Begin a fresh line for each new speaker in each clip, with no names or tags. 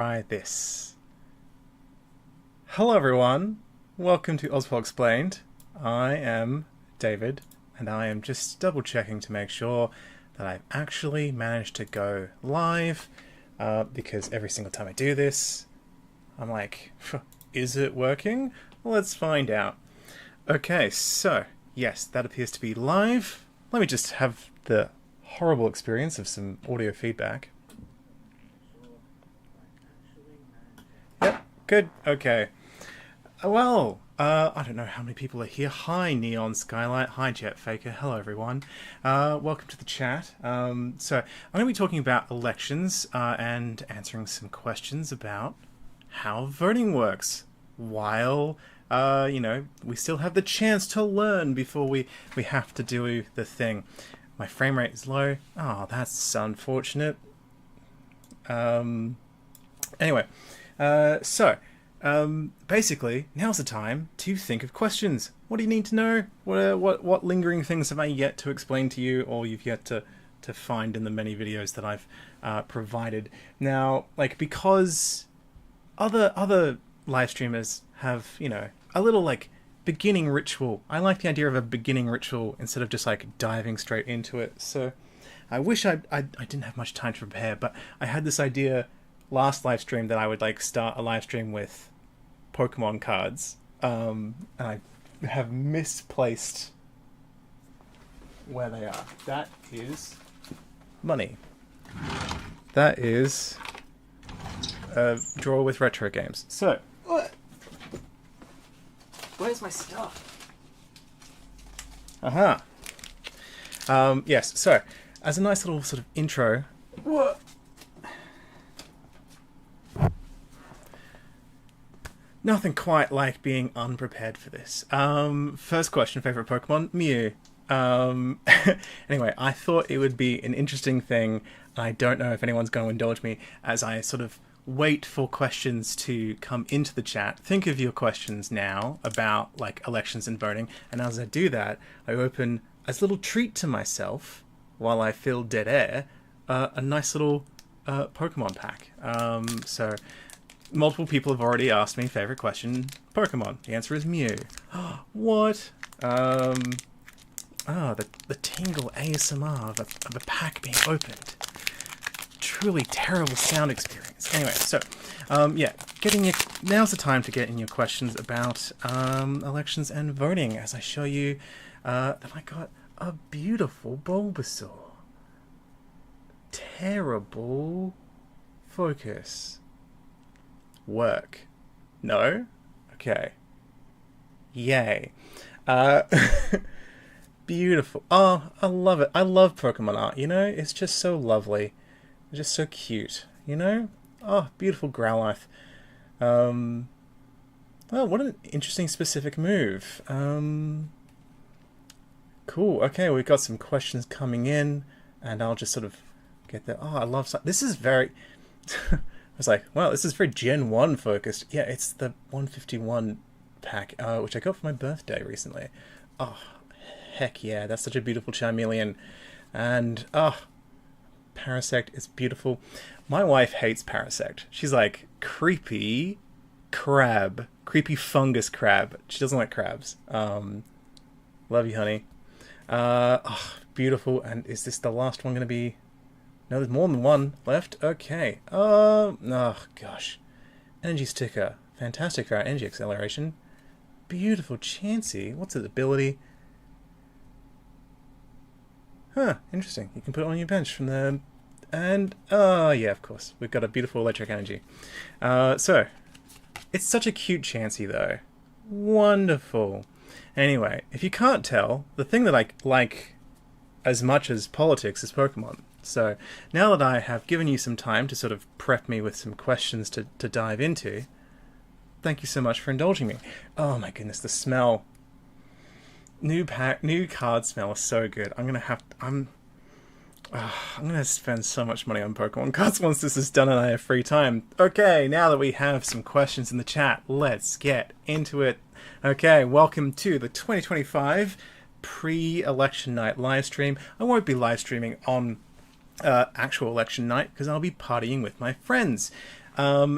Try this. Hello everyone, welcome to Ozpol Explained. I am David, and I am just double checking to make sure that I've actually managed to go live, because every single time I do this, I'm like, is it working? Let's find out. Okay, so, yes, that appears to be live. Let me just have the horrible experience of some audio feedback. Yep, good, okay. Well, I don't know how many people are here. Hi, Neon Skylight. Hi, Jet Faker. Hello, everyone. Welcome to the chat. So, I'm going to be talking about elections and answering some questions about how voting works while, we still have the chance to learn before we have to do the thing. My frame rate is low. Oh, that's unfortunate. Anyway, basically, now's the time to think of questions. What do you need to know? What lingering things have I yet to explain to you, or you've yet to find in the many videos that I've provided? Now, because other live streamers have, a little beginning ritual. I like the idea of a beginning ritual instead of just diving straight into it. So I wish I didn't have much time to prepare, but I had this idea last live stream that I would start a live stream with Pokemon cards, and I have misplaced where they are. That is money. That is a drawer with retro games. So, where's my stuff? Aha. Yes, so, as a nice little sort of intro... What? Nothing quite like being unprepared for this. First question, favorite Pokemon? Mew. Anyway, I thought it would be an interesting thing. I don't know if anyone's going to indulge me as I sort of wait for questions to come into the chat. Think of your questions now about elections and voting, and as I do that, I open, as a little treat to myself, while I fill dead air, a nice little Pokemon pack. So multiple people have already asked me favorite question, Pokemon. The answer is Mew. What? The tingle ASMR of a pack being opened. Truly terrible sound experience. Anyway, so, now's the time to get in your questions about elections and voting, as I show you that I got a beautiful Bulbasaur. Terrible focus. Work. No? Okay. Yay. Beautiful. Oh, I love it. I love Pokemon art, It's just so lovely. It's just so cute, Oh, beautiful Growlithe. Well, what an interesting specific move. Cool. Okay, we've got some questions coming in, and I'll just sort of get there. Oh, I love... This is very... I was like, wow, this is very Gen 1 focused. Yeah, it's the 151 pack, which I got for my birthday recently. Oh, heck yeah, that's such a beautiful Charmeleon. And, Parasect is beautiful. My wife hates Parasect. She's like, creepy crab. Creepy fungus crab. She doesn't like crabs. Love you, honey. Beautiful. And is this the last one going to be... No, there's more than one left. Okay. Oh, gosh. Energy sticker. Fantastic for our energy acceleration. Beautiful Chansey. What's its ability? Huh, interesting. You can put it on your bench from the... And, yeah, of course. We've got a beautiful electric energy. So, it's such a cute Chansey, though. Wonderful. Anyway, if you can't tell, the thing that I like as much as politics is Pokemon. So, now that I have given you some time to sort of prep me with some questions to dive into, thank you so much for indulging me. Oh my goodness, the smell. New card smell is so good. I'm gonna spend so much money on Pokemon cards once this is done and I have free time. Okay, now that we have some questions in the chat, let's get into it. Okay, welcome to the 2025 pre-election night live stream. I won't be live streaming on actual election night because I'll be partying with my friends.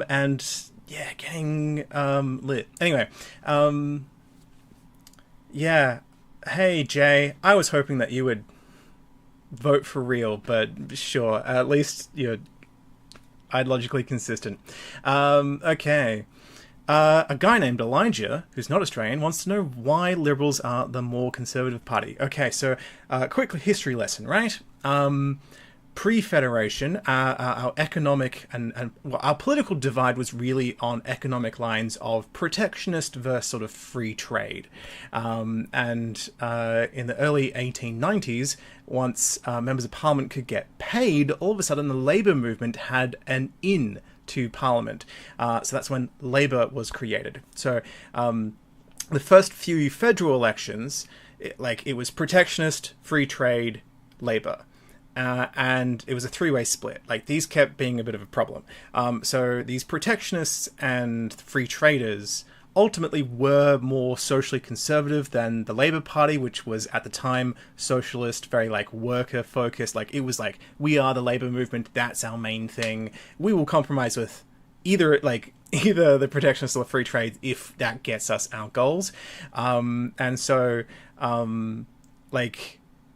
and yeah, getting lit. Anyway, yeah. Hey Jay, I was hoping that you would vote for real, but sure, at least you're ideologically consistent. Okay. A guy named Elijah, who's not Australian, wants to know why Liberals are the more conservative party. Okay, so quick history lesson, right? Pre-Federation, our economic and well, our political divide was really on economic lines of protectionist versus sort of free trade. And in the early 1890s, once members of parliament could get paid, all of a sudden the Labour movement had an in to Parliament. So that's when Labour was created. So the first few federal elections, it was protectionist, free trade, Labour. And it was a three-way split. Like, these kept being a bit of a problem. So these protectionists and free traders ultimately were more socially conservative than the Labour Party, which was at the time socialist, very like worker focused. Like, it was like, we are the Labour movement, that's our main thing. We will compromise with either the protectionists or the free trade if that gets us our goals. And so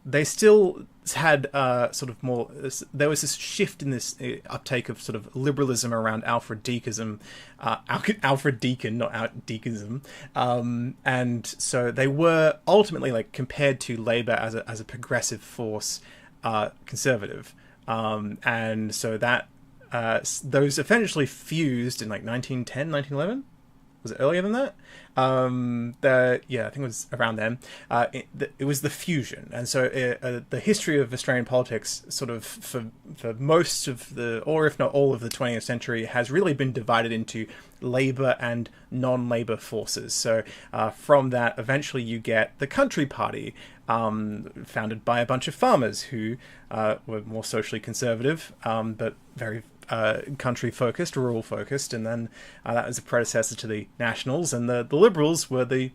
they still had sort of more. There was this shift in this uptake of sort of liberalism around Alfred Deaconism, Alfred Deakin, not Deaconism, and so they were ultimately, like, compared to Labour as a progressive force, conservative, and so that those eventually fused in like 1910, 1911. Was it earlier than that? I think it was around then. It was the fusion, and so the history of Australian politics, sort of for most of the, or if not all of the 20th century, has really been divided into Labour and non-Labour forces. So from that, eventually you get the Country Party, founded by a bunch of farmers who were more socially conservative, but very country focused, rural focused, and then that was a predecessor to the Nationals, and the Liberals were the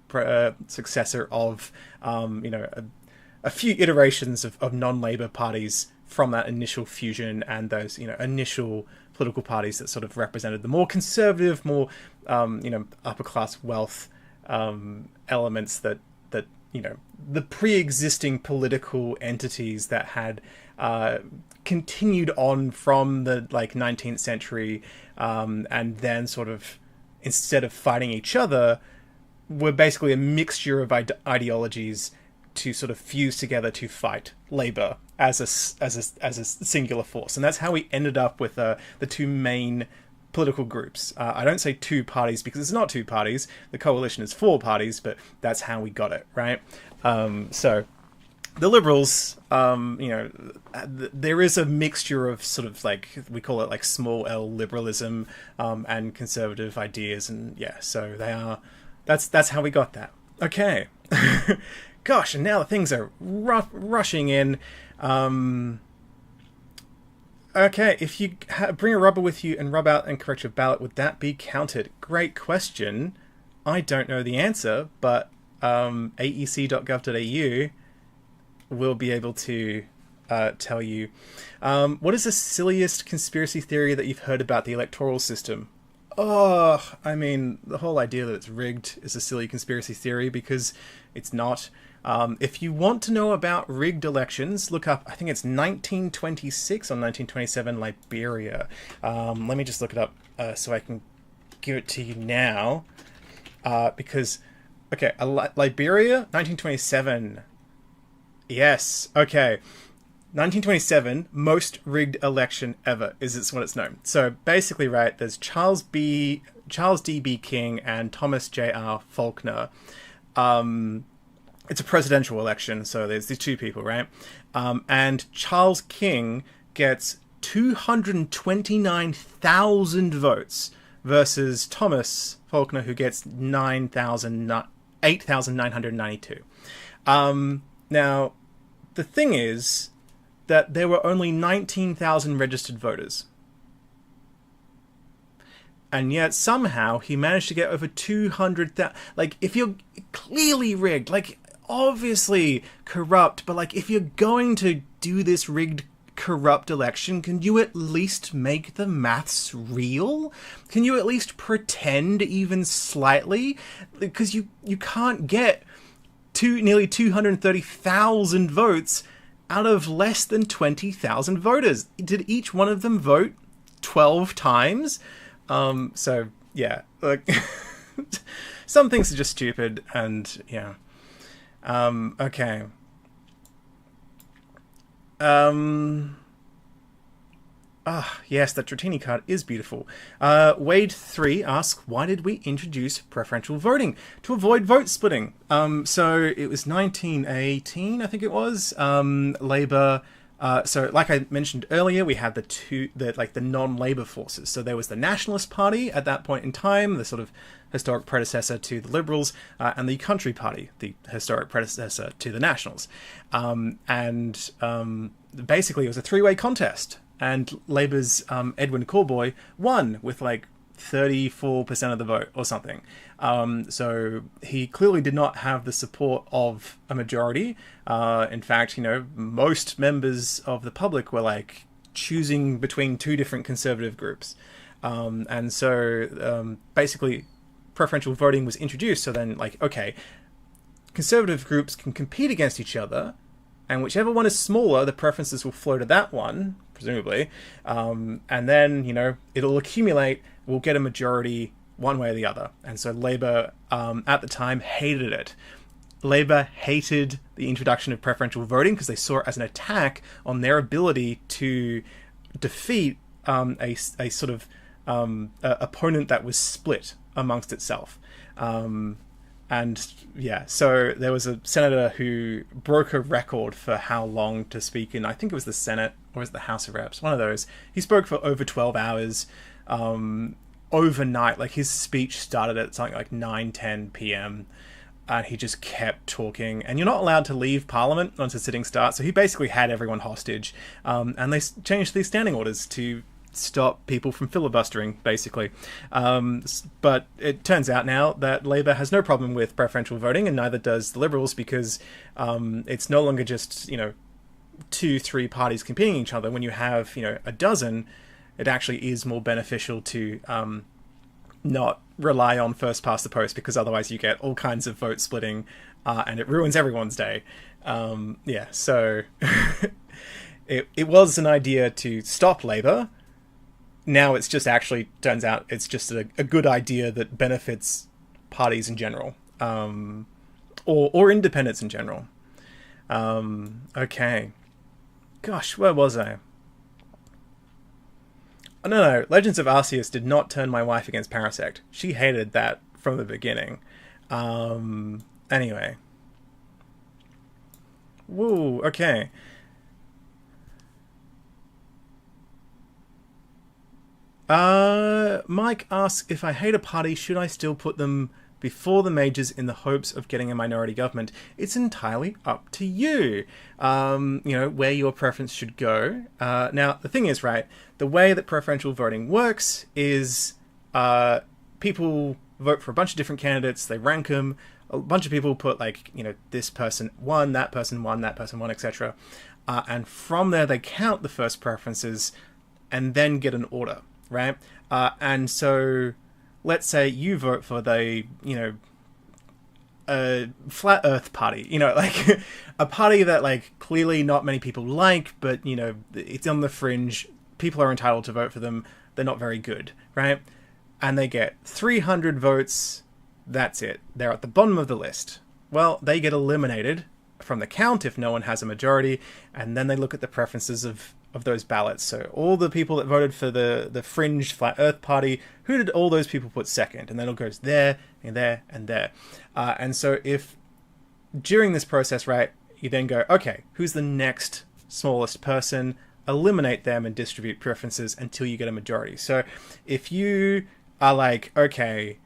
successor of a few iterations of non-Labour parties from that initial fusion, and those initial political parties that sort of represented the more conservative, more upper class wealth elements that the pre-existing political entities that had continued on from the 19th century, and then sort of, instead of fighting each other, were basically a mixture of ideologies to sort of fuse together to fight Labour as a singular force. And that's how we ended up with the two main political groups. I don't say two parties because it's not two parties. The coalition is four parties, but that's how we got it, right? So the Liberals, there is a mixture of sort of, like, we call it like small L liberalism, and conservative ideas, and yeah, so they are. That's how we got that. Okay, gosh, and now things are rushing in. Okay, if you bring a rubber with you and rub out and correct your ballot, would that be counted? Great question. I don't know the answer, but aec.gov.au will be able to tell you. What is the silliest conspiracy theory that you've heard about the electoral system? Oh, I mean, the whole idea that it's rigged is a silly conspiracy theory because it's not. If you want to know about rigged elections, look up, I think it's 1926 or 1927 Liberia. Let me just look it up so I can give it to you now. Because, okay, Liberia, 1927. Yes, okay. 1927, most rigged election ever, is what it's known. So basically, right, there's Charles D.B. King and Thomas J.R. Faulkner. It's a presidential election, so there's these two people, right? And Charles King gets 229,000 votes versus Thomas Faulkner, who gets 8,992. Now, the thing is that there were only 19,000 registered voters. And yet somehow he managed to get over 200,000. Like, if you're clearly rigged, like, obviously corrupt, but like, if you're going to do this rigged corrupt election, can you at least make the maths real? Can you at least pretend even slightly? Because you can't get nearly 230,000 votes out of less than 20,000 voters. Did each one of them vote 12 times? So, yeah, like, some things are just stupid, and, yeah. Okay. Yes, that Dratini card is beautiful. Wade3 asks, why did we introduce preferential voting? To avoid vote splitting. So it was 1918, I think it was. Labour. So like I mentioned earlier, we had the non-Labour forces. So there was the Nationalist Party at that point in time, the sort of historic predecessor to the Liberals, and the Country Party, the historic predecessor to the Nationals. Basically it was a three-way contest. And Labour's Edwin Corboy won with like 34% of the vote or something. So he clearly did not have the support of a majority. In fact, most members of the public were like choosing between two different conservative groups. And so basically preferential voting was introduced. So then like, okay, conservative groups can compete against each other, and whichever one is smaller, the preferences will flow to that one, presumably. And then, it'll accumulate, we'll get a majority one way or the other. And so Labour, at the time, hated it. Labour hated the introduction of preferential voting because they saw it as an attack on their ability to defeat a sort of opponent that was split amongst itself. And yeah, so there was a senator who broke a record for how long to speak in, I think it was the Senate or was it the House of Reps, one of those. He spoke for over 12 hours overnight. Like his speech started at something like 9-10 p.m. and he just kept talking. And you're not allowed to leave Parliament once a sitting starts. So he basically had everyone hostage. And they changed these standing orders to stop people from filibustering, basically. But it turns out now that Labour has no problem with preferential voting, and neither does the Liberals, because it's no longer just, 2-3 parties competing each other. When you have, a dozen, it actually is more beneficial to not rely on first past the post, because otherwise you get all kinds of vote splitting and it ruins everyone's day. So it was an idea to stop Labour. Now it's just actually turns out it's just a good idea that benefits parties in general, or independents in general. Okay. Gosh, where was I? Oh, no. Legends of Arceus did not turn my wife against Parasect. She hated that from the beginning. Anyway. Woo, okay. Mike asks, if I hate a party, should I still put them before the majors in the hopes of getting a minority government? It's entirely up to you, where your preference should go. Now, the thing is, right, the way that preferential voting works is people vote for a bunch of different candidates, they rank them, a bunch of people put, this person won, that person won, etc. And from there, they count the first preferences and then get an order. Right? And so let's say you vote for the, Flat Earth Party, a party that clearly not many people like, but, it's on the fringe. People are entitled to vote for them. They're not very good, right? And they get 300 votes. That's it. They're at the bottom of the list. Well, they get eliminated from the count if no one has a majority. And then they look at the preferences of those ballots. So all the people that voted for the fringe Flat Earth Party, who did all those people put second? And then it goes there, and there, and there. And so if during this process, right, you then go, okay, who's the next smallest person? Eliminate them and distribute preferences until you get a majority. So if you are like, okay,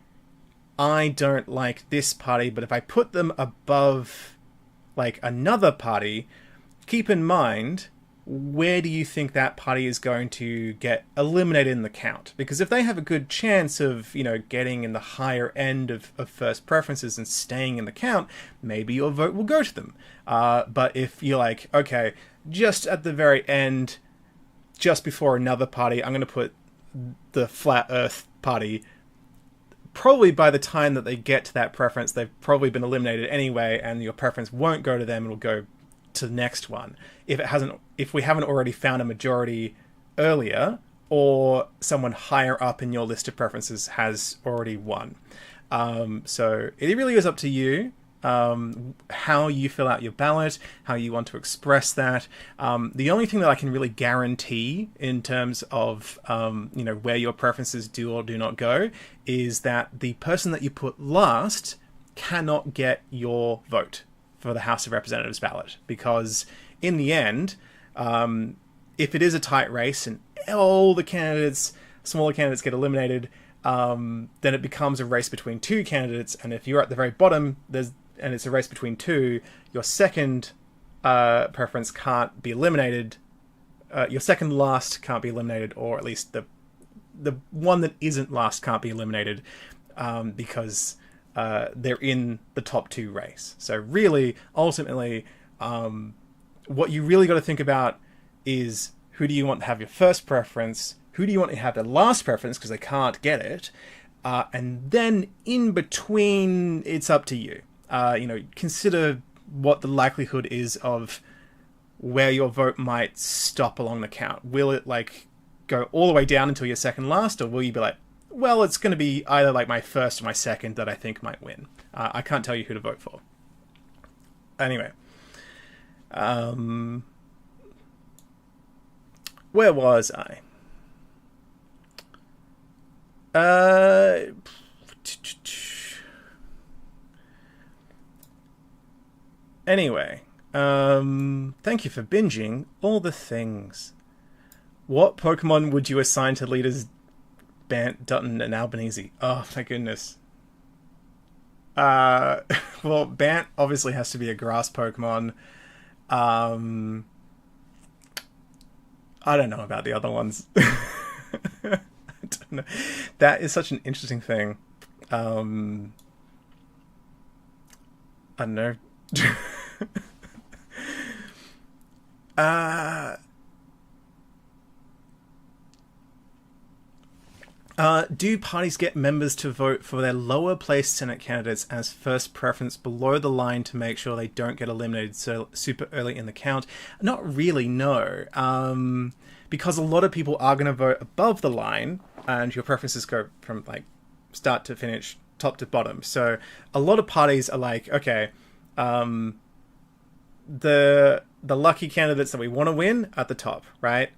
I don't like this party, but if I put them above another party, keep in mind, where do you think that party is going to get eliminated in the count? Because if they have a good chance of, getting in the higher end of first preferences and staying in the count, maybe your vote will go to them. But if you're like, okay, just at the very end, just before another party. I'm going to put the Flat Earth party. Probably by the time that they get to that preference, they've probably been eliminated anyway, and your preference won't go to them. It'll go to the next one if we haven't already found a majority earlier, or someone higher up in your list of preferences has already won. So it really is up to you. How you fill out your ballot, how you want to express that. The only thing that I can really guarantee in terms of, where your preferences do or do not go is that the person that you put last cannot get your vote for the House of Representatives ballot. Because in the end, if it is a tight race and all the smaller candidates get eliminated, then it becomes a race between two candidates. And if you're at the very bottom, and it's a race between two, your second preference can't be eliminated. Your second last can't be eliminated, or at least the one that isn't last can't be eliminated, because they're in the top two race. So really, ultimately, what you really got to think about is, who do you want to have your first preference? Who do you want to have the last preference, because they can't get it? And then in between, it's up to you. Consider what the likelihood is of where your vote might stop along the count. Will it go all the way down until your second last, or will you be like, well, it's going to be either my first or my second that I think might win? I can't tell you who to vote for. Anyway, where was I? Anyway, thank you for binging all the things. What Pokemon would you assign to leaders Bant, Dutton, and Albanese? Oh, my goodness. Well, Bant obviously has to be a grass Pokemon. I don't know about the other ones. I don't know. That is such an interesting thing. I don't know. Do parties get members to vote for their lower placed Senate candidates as first preference below the line to make sure they don't get eliminated so super early in the count? Not really, no. Because a lot of people are going to vote above the line, and your preferences go from start to finish, top to bottom. So a lot of parties are okay, the lucky candidates that we want to win at the top, right?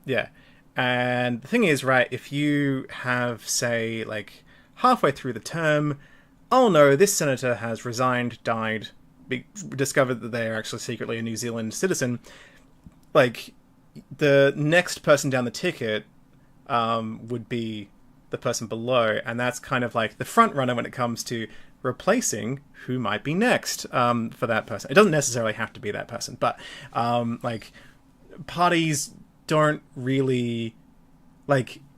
Yeah. And the thing is, right, if you have, say, halfway through the term, oh no, this senator has resigned, died, discovered that they are actually secretly a New Zealand citizen, the next person down the ticket would be the person below, and that's kind of the front runner when it comes to replacing who might be next for that person. It doesn't necessarily have to be that person, but parties don't really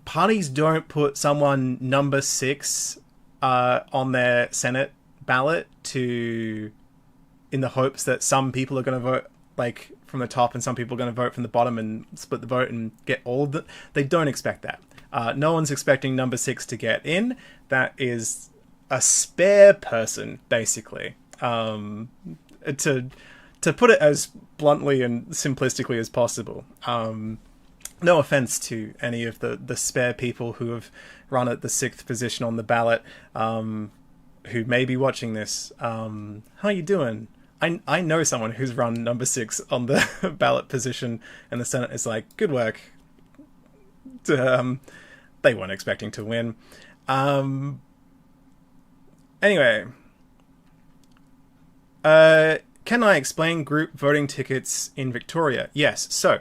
parties don't put someone number 6 on their Senate ballot in the hopes that some people are going to vote from the top and some people are going to vote from the bottom and split the vote and get all of it. They don't expect that. No one's expecting number 6 to get in. That is a spare person, basically. To put it as bluntly and simplistically as possible. No offense to any of the spare people who have run at the 6th position on the ballot, who may be watching this. How you doing? I know someone who's run number 6 on the ballot position in the Senate. It's good work. They weren't expecting to win. Anyway. Can I explain group voting tickets in Victoria? Yes. So,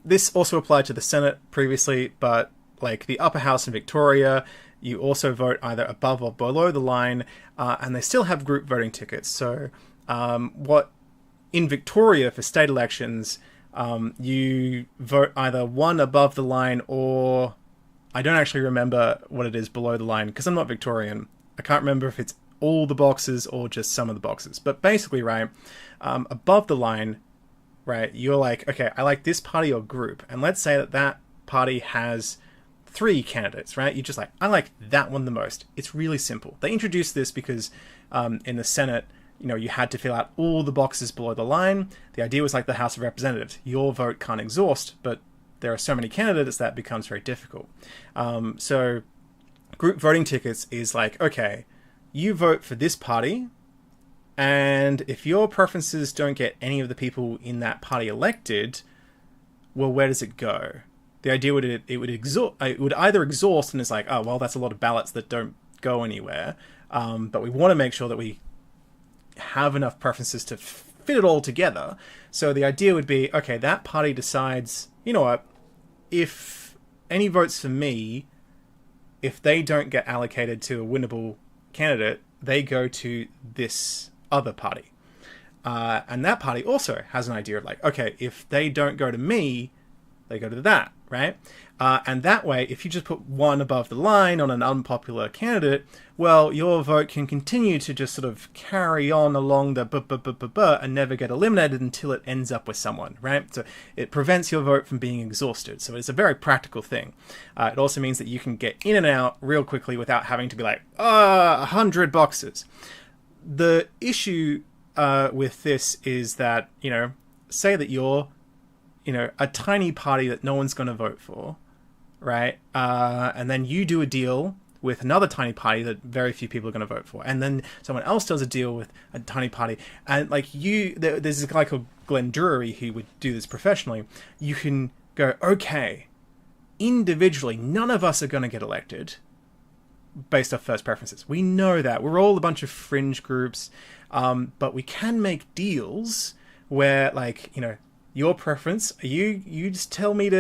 this also applied to the Senate previously, but the upper house in Victoria, you also vote either above or below the line, and they still have group voting tickets. So, what in Victoria for state elections, you vote either one above the line, or I don't actually remember what it is below the line because I'm not Victorian. I can't remember if it's all the boxes or just some of the boxes. But basically, right, above the line, right? You're like, okay, I like this party or group, and let's say that that party has 3 candidates, right? You're just like, I like that one the most. It's really simple. They introduced this because in the Senate, you had to fill out all the boxes below the line. The idea was like the House of Representatives. Your vote can't exhaust, but there are so many candidates that becomes very difficult. So group voting tickets is like, okay, you vote for this party, and if your preferences don't get any of the people in that party elected, well, where does it go? The idea would it would either exhaust, and it's like, oh well, that's a lot of ballots that don't go anywhere. But we want to make sure that we have enough preferences to fit it all together. So the idea would be, okay, that party decides, you know what, if any votes for me, if they don't get allocated to a winnable candidate, they go to this other party. And that party also has an idea of like, okay, if they don't go to me, they go to that, right? And that way, if you just put one above the line on an unpopular candidate, well, your vote can continue to just sort of carry on along the and never get eliminated until it ends up with someone, right? So it prevents your vote from being exhausted. So it's a very practical thing. It also means that you can get in and out real quickly without having to be like, 100 boxes. The issue with this is that, say that you're a tiny party that no one's going to vote for, right? And then you do a deal with another tiny party that very few people are going to vote for. And then someone else does a deal with a tiny party. And like there's this guy called Glenn Drury who would do this professionally. You can go, okay, individually, none of us are going to get elected based off first preferences. We know that. We're all a bunch of fringe groups. But we can make deals where, like, your preference, you just tell me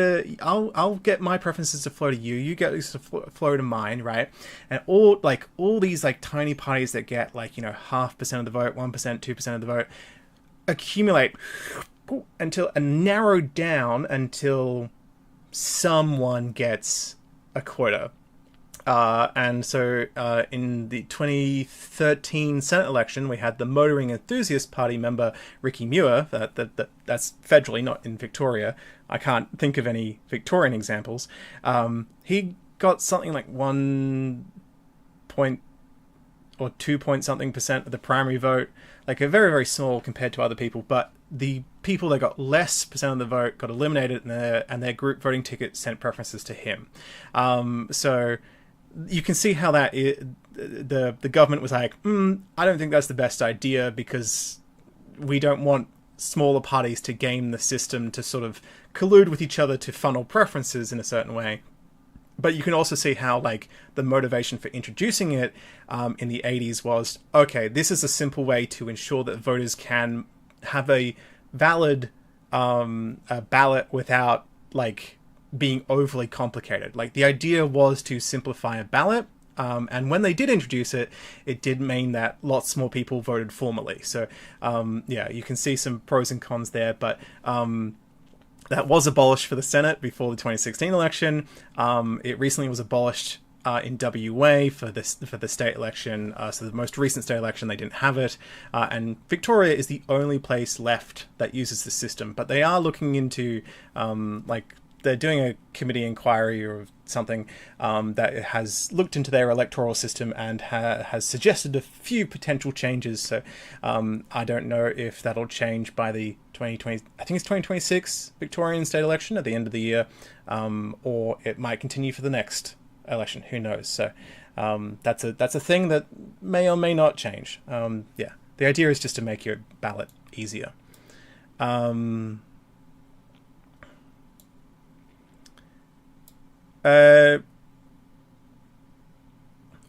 I'll get my preferences to flow to you, you get this to flow to mine, right? And all these like tiny parties that get like 0.5% of the vote, 1%, 2% of the vote, accumulate until and narrow down until someone gets a quota. And so in the 2013 Senate election, we had the Motoring Enthusiast Party member, Ricky Muir. That's federally, not in Victoria. I can't think of any Victorian examples. He got something like 1 point or 2 point something % of the primary vote, like a very, very small compared to other people. But the people that got less % of the vote got eliminated, and their group voting ticket sent preferences to him. So you can see how that the government was like, I don't think that's the best idea, because we don't want smaller parties to game the system to sort of collude with each other to funnel preferences in a certain way. But you can also see how like the motivation for introducing it in the 80s was, okay, this is a simple way to ensure that voters can have a valid ballot without like being overly complicated. Like the idea was to simplify a ballot, and when they did introduce it, it did mean that lots more people voted formally. So yeah, you can see some pros and cons there, but that was abolished for the Senate before the 2016 election. It recently was abolished in WA for the state election. So the most recent state election, they didn't have it. And Victoria is the only place left that uses the system. But they are looking into they're doing a committee inquiry or something that has looked into their electoral system and has suggested a few potential changes. So I don't know if that'll change by the 2020, I think it's 2026 Victorian state election at the end of the year, or it might continue for the next election. Who knows? So that's a thing that may or may not change. Yeah, the idea is just to make your ballot easier.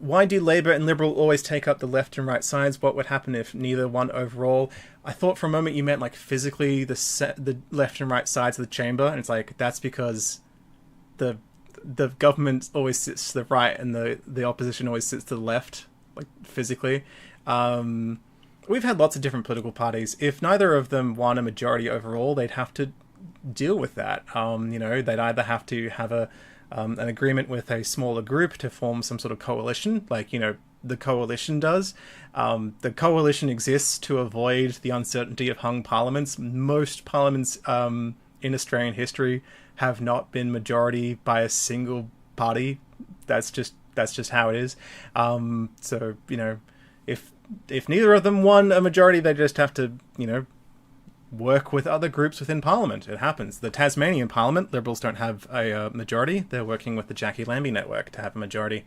Why do Labour and Liberal always take up the left and right sides? What would happen if neither won overall? I thought for a moment you meant like physically the left and right sides of the chamber, and it's like that's because the government always sits to the right and the opposition always sits to the left, like physically. We've had lots of different political parties. If neither of them won a majority overall, they'd have to deal with that. They'd either have to have an agreement with a smaller group to form some sort of coalition, like, the coalition does. The coalition exists to avoid the uncertainty of hung parliaments. Most parliaments in Australian history have not been majority by a single party. That's just how it is. So, you know, if neither of them won a majority, they just have to, you know, work with other groups within Parliament. It happens. The Tasmanian Parliament, Liberals don't have a majority. They're working with the Jackie Lambie Network to have a majority.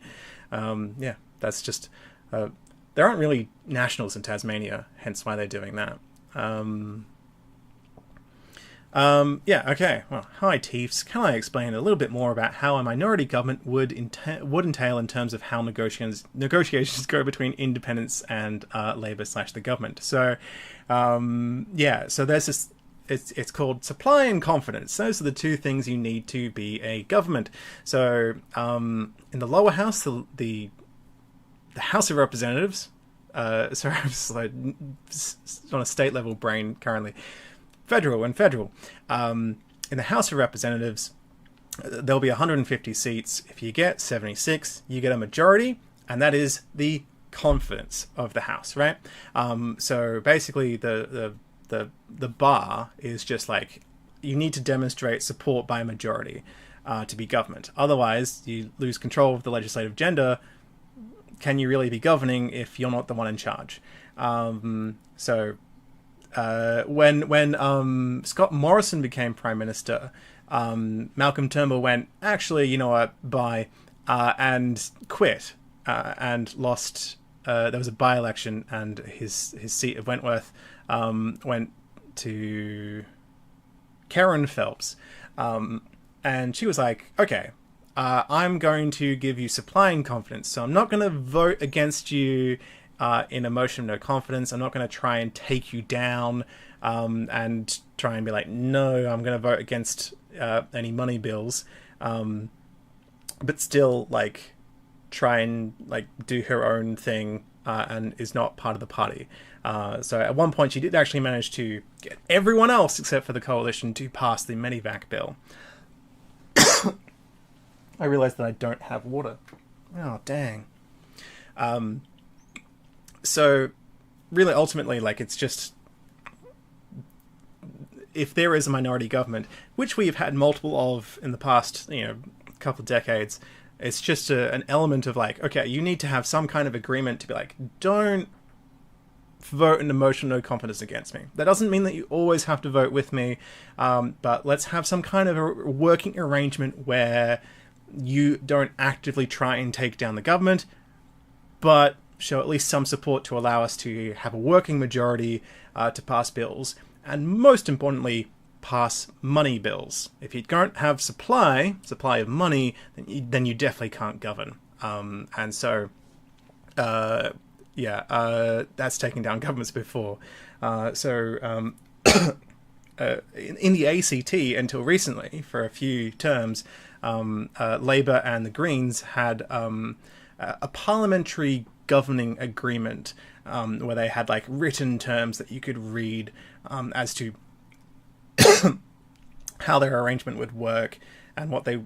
Yeah, that's just... there aren't really Nationals in Tasmania, hence why they're doing that. Yeah, okay. Well, hi, Teefs. Can I explain a little bit more about how a minority government would entail in terms of how negotiations go between independents and Labor/the government? So, yeah, so there's this... It's called supply and confidence. Those are the two things you need to be a government. So, in the lower house, the House of Representatives... sorry, I'm just like on a state level brain currently. Federal. In the House of Representatives, there'll be 150 seats. If you get 76, you get a majority, and that is the confidence of the House, right? So basically, the bar is just like you need to demonstrate support by a majority to be government. Otherwise, you lose control of the legislative agenda. Can you really be governing if you're not the one in charge? When Scott Morrison became Prime Minister, Malcolm Turnbull went, actually, you know what, bye, and quit, and lost. There was a by-election, and his seat of Wentworth went to Karen Phelps, and she was like, okay, I'm going to give you supply and confidence, so I'm not going to vote against you in a motion of no confidence. I'm not going to try and take you down and try and be like, no, I'm going to vote against any money bills, but still like try and like do her own thing and is not part of the party. So at one point she did actually manage to get everyone else except for the coalition to pass the Medivac bill. I realized that I don't have water. Oh, dang. So, really, ultimately, like, it's just... If there is a minority government, which we've had multiple of in the past, you know, couple of decades, it's just an element of, like, okay, you need to have some kind of agreement to be like, don't vote in a motion of no confidence against me. That doesn't mean that you always have to vote with me, but let's have some kind of a working arrangement where you don't actively try and take down the government, but show at least some support to allow us to have a working majority to pass bills, and most importantly, pass money bills. If you don't have supply of money, then you definitely can't govern. And so, yeah, that's taken down governments before. In the ACT, until recently, for a few terms, Labour and the Greens had a parliamentary governing agreement where they had like written terms that you could read as to how their arrangement would work and what they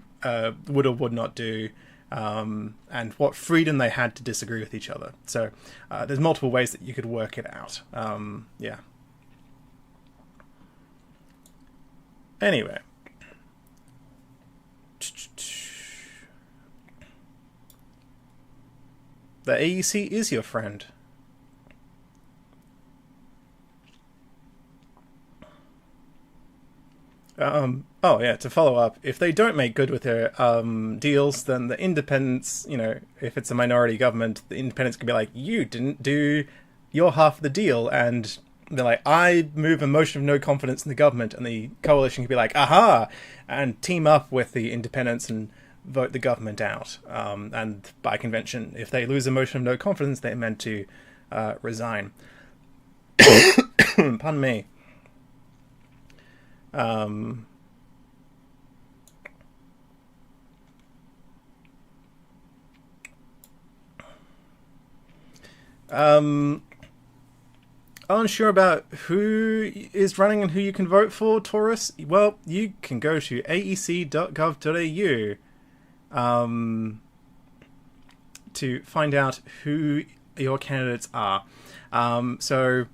would or would not do, and what freedom they had to disagree with each other. So there's multiple ways that you could work it out. Yeah. Anyway. The AEC is your friend. Oh yeah, to follow up, if they don't make good with their deals, then the independents, you know, if it's a minority government, the independents could be like, you didn't do your half of the deal, and they're like, I move a motion of no confidence in the government, and the coalition could be like, aha, and team up with the independents and vote the government out. And by convention, if they lose a motion of no confidence, they're meant to resign. Pardon me. Unsure about who is running and who you can vote for, Taurus? Well, you can go to aec.gov.au to find out who your candidates are. So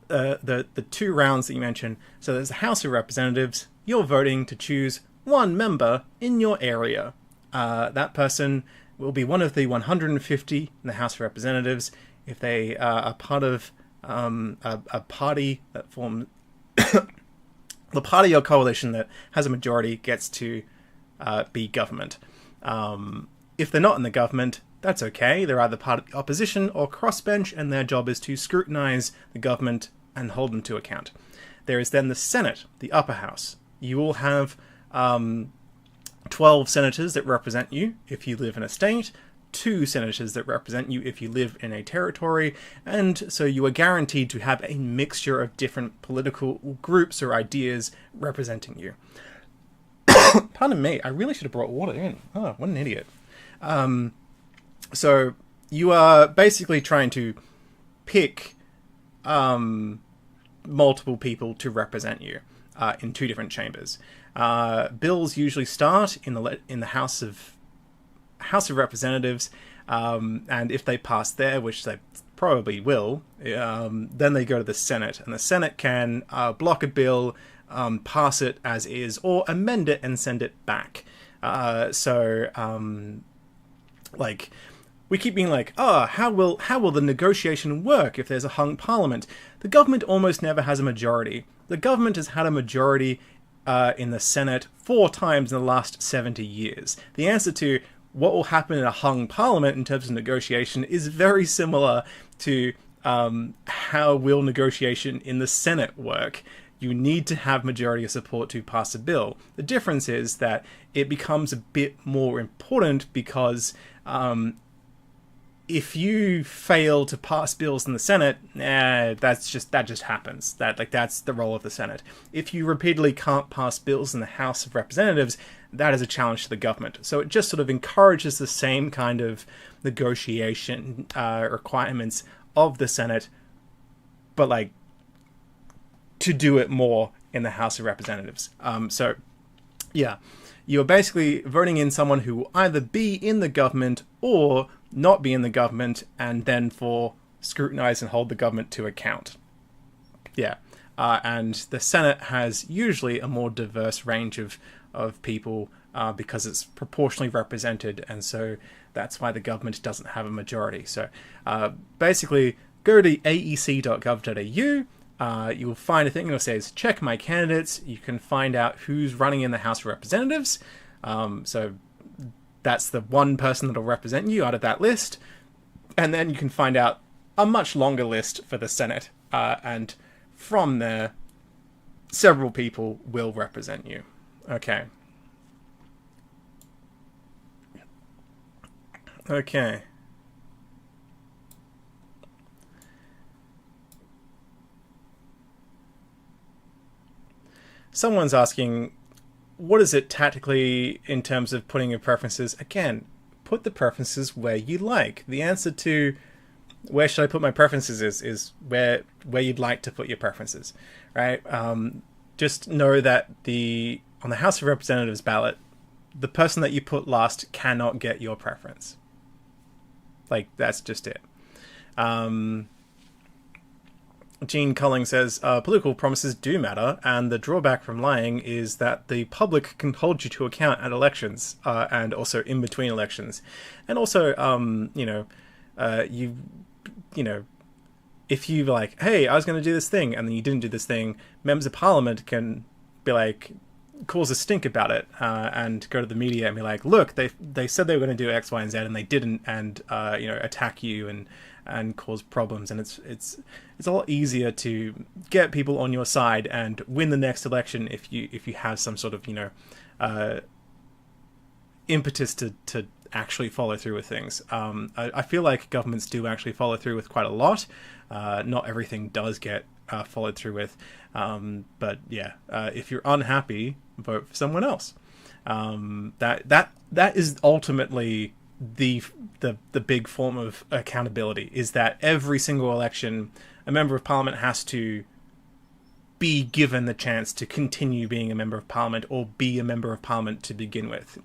the 2 rounds that you mentioned. So there's the House of Representatives. You're voting to choose one member in your area. That person will be one of the 150 in the House of Representatives. If they are part of a party that forms the party or coalition that has a majority gets to be government. If they're not in the government, that's okay. They're either part of the opposition or crossbench, and their job is to scrutinise the government and hold them to account. There is then the Senate, the upper house. You will have 12 senators that represent you if you live in a state, 2 senators that represent you if you live in a territory, and so you are guaranteed to have a mixture of different political groups or ideas representing you. Pardon me, I really should have brought water in. Oh, what an idiot. So you are basically trying to pick multiple people to represent you in 2 different chambers. Bills usually start in the House of Representatives, and if they pass there, which they probably will, then they go to the Senate, and the Senate can block a bill, pass it as is, or amend it and send it back. Like, we keep being like, how will the negotiation work if there's a hung parliament? The government almost never has a majority. The government has had a majority in the Senate 4 times in the last 70 years. The answer to what will happen in a hung parliament in terms of negotiation is very similar to how will negotiation in the Senate work. You need to have majority of support to pass a bill. The difference is that it becomes a bit more important because if you fail to pass bills in the Senate, that just happens. That's the role of the Senate. If you repeatedly can't pass bills in the House of Representatives, that is a challenge to the government. So it just sort of encourages the same kind of negotiation requirements of the Senate, but like to do it more in the House of Representatives. So yeah, you're basically voting in someone who will either be in the government or not be in the government, and then for scrutinize and hold the government to account. Yeah. And the Senate has usually a more diverse range of people because it's proportionally represented, and so that's why the government doesn't have a majority. So basically, go to aec.gov.au. You will find a thing that says check my candidates. You can find out who's running in the House of Representatives. So that's the one person that will represent you out of that list. And then you can find out a much longer list for the Senate. And from there, several people will represent you. Okay. Okay. Someone's asking, what is it tactically in terms of putting your preferences? Again, put the preferences where you like. The answer to where should I put my preferences is where you'd like to put your preferences, right? Just know that on the House of Representatives ballot, the person that you put last cannot get your preference. Like, that's just it. Gene Culling says, political promises do matter, and the drawback from lying is that the public can hold you to account at elections, and also in between elections. And also, if you like, hey, I was going to do this thing, and then you didn't do this thing, members of parliament can be like, cause a stink about it, and go to the media and be like, look, they said they were going to do X, Y, and Z, and they didn't, and attack you and cause problems. And it's a lot easier to get people on your side and win the next election if you have some sort of impetus to actually follow through with things. I feel like governments do actually follow through with quite a lot. Not everything does get followed through with, but yeah, if you're unhappy, vote for someone else. That is ultimately the big form of accountability, is that every single election a member of parliament has to be given the chance to continue being a member of parliament or be a member of parliament to begin with.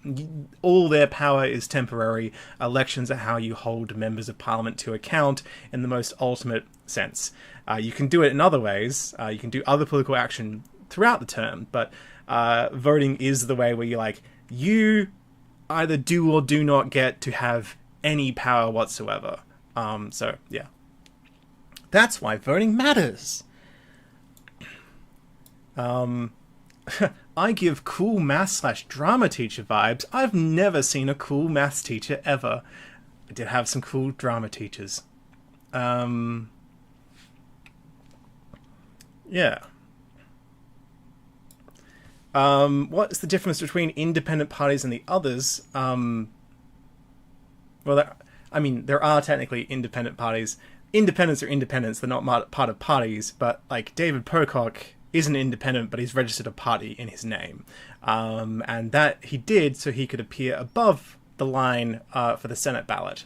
All their power is temporary. Elections are how you hold members of parliament to account in the most ultimate sense. You can do it in other ways. You can do other political action throughout the term, but voting is the way where you're like, you either do or do not get to have any power whatsoever. So, yeah. That's why voting matters. I give cool maths/drama teacher vibes. I've never seen a cool maths teacher ever. I did have some cool drama teachers. Yeah. What's the difference between independent parties and the others? Well, there are technically independent parties. Independents are independents. They're not part of parties. But, like, David Pocock isn't independent, but he's registered a party in his name. And that he did so he could appear above the line for the Senate ballot.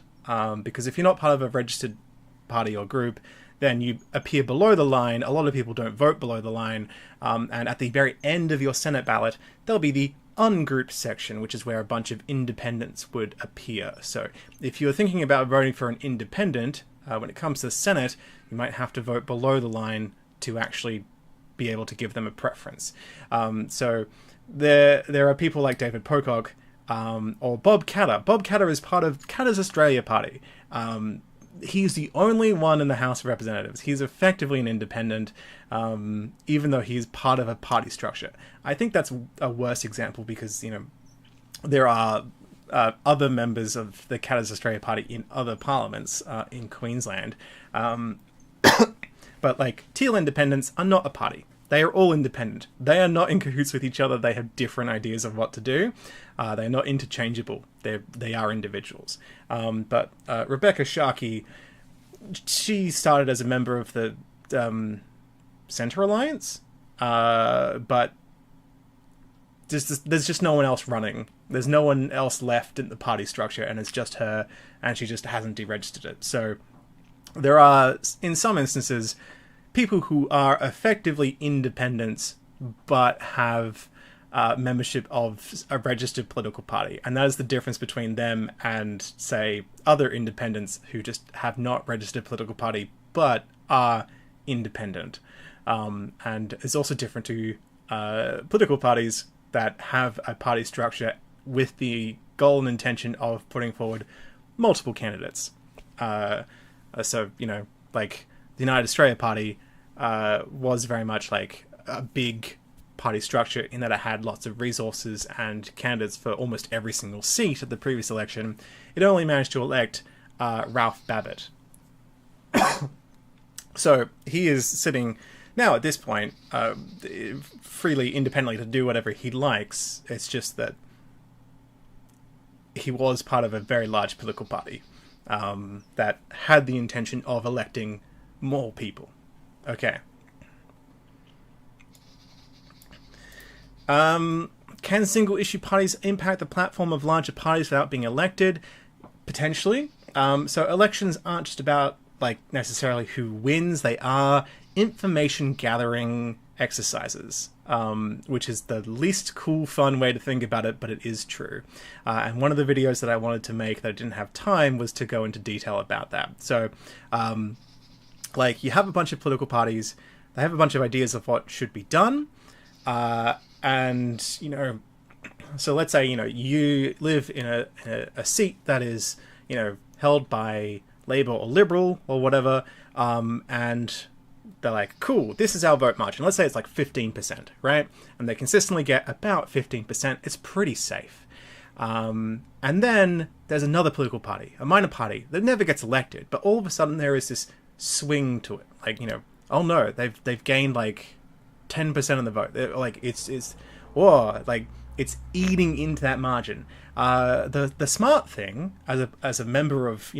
Because if you're not part of a registered party or group, then you appear below the line. A lot of people don't vote below the line. And at the very end of your Senate ballot, there'll be the ungrouped section, which is where a bunch of independents would appear. So if you're thinking about voting for an independent, when it comes to the Senate, you might have to vote below the line to actually be able to give them a preference. So there are people like David Pocock or Bob Katter. Bob Katter is part of Katter's Australia Party. He's the only one in the House of Representatives. He's effectively an independent, even though he's part of a party structure. I think that's a worse example because, there are other members of the Katter's Australia Party in other parliaments in Queensland. But, like, Teal independents are not a party. They are all independent. They are not in cahoots with each other. They have different ideas of what to do. They're not interchangeable. They are individuals. But Rebecca Sharkey, she started as a member of the Centre Alliance, but there's just no one else running. There's no one else left in the party structure, and it's just her, and she just hasn't deregistered it. So there are, in some instances, people who are effectively independents but have membership of a registered political party. And that is the difference between them and, say, other independents who just have not registered a political party but are independent. And it's also different to political parties that have a party structure with the goal and intention of putting forward multiple candidates. So, like the United Australia Party was very much like a big party structure in that it had lots of resources and candidates for almost every single seat at the previous election. It only managed to elect Ralph Babbitt. So he is sitting now at this point freely, independently to do whatever he likes. It's just that he was part of a very large political party that had the intention of electing more people. Okay. Can single-issue parties impact the platform of larger parties without being elected? Potentially. So elections aren't just about, like, necessarily who wins. They are information-gathering exercises, which is the least cool, fun way to think about it, but it is true. And one of the videos that I wanted to make that I didn't have time was to go into detail about that. So, like, you have a bunch of political parties. They have a bunch of ideas of what should be done. And, so let's say, you live in a seat that is, held by Labour or Liberal or whatever, and they're like, cool, this is our vote margin. Let's say it's like 15%, right? And they consistently get about 15%. It's pretty safe. And then there's another political party, a minor party, that never gets elected, but all of a sudden there is this swing to it. Like, oh no, they've gained like 10% of the vote. Like, it's eating into that margin. The smart thing as a member of,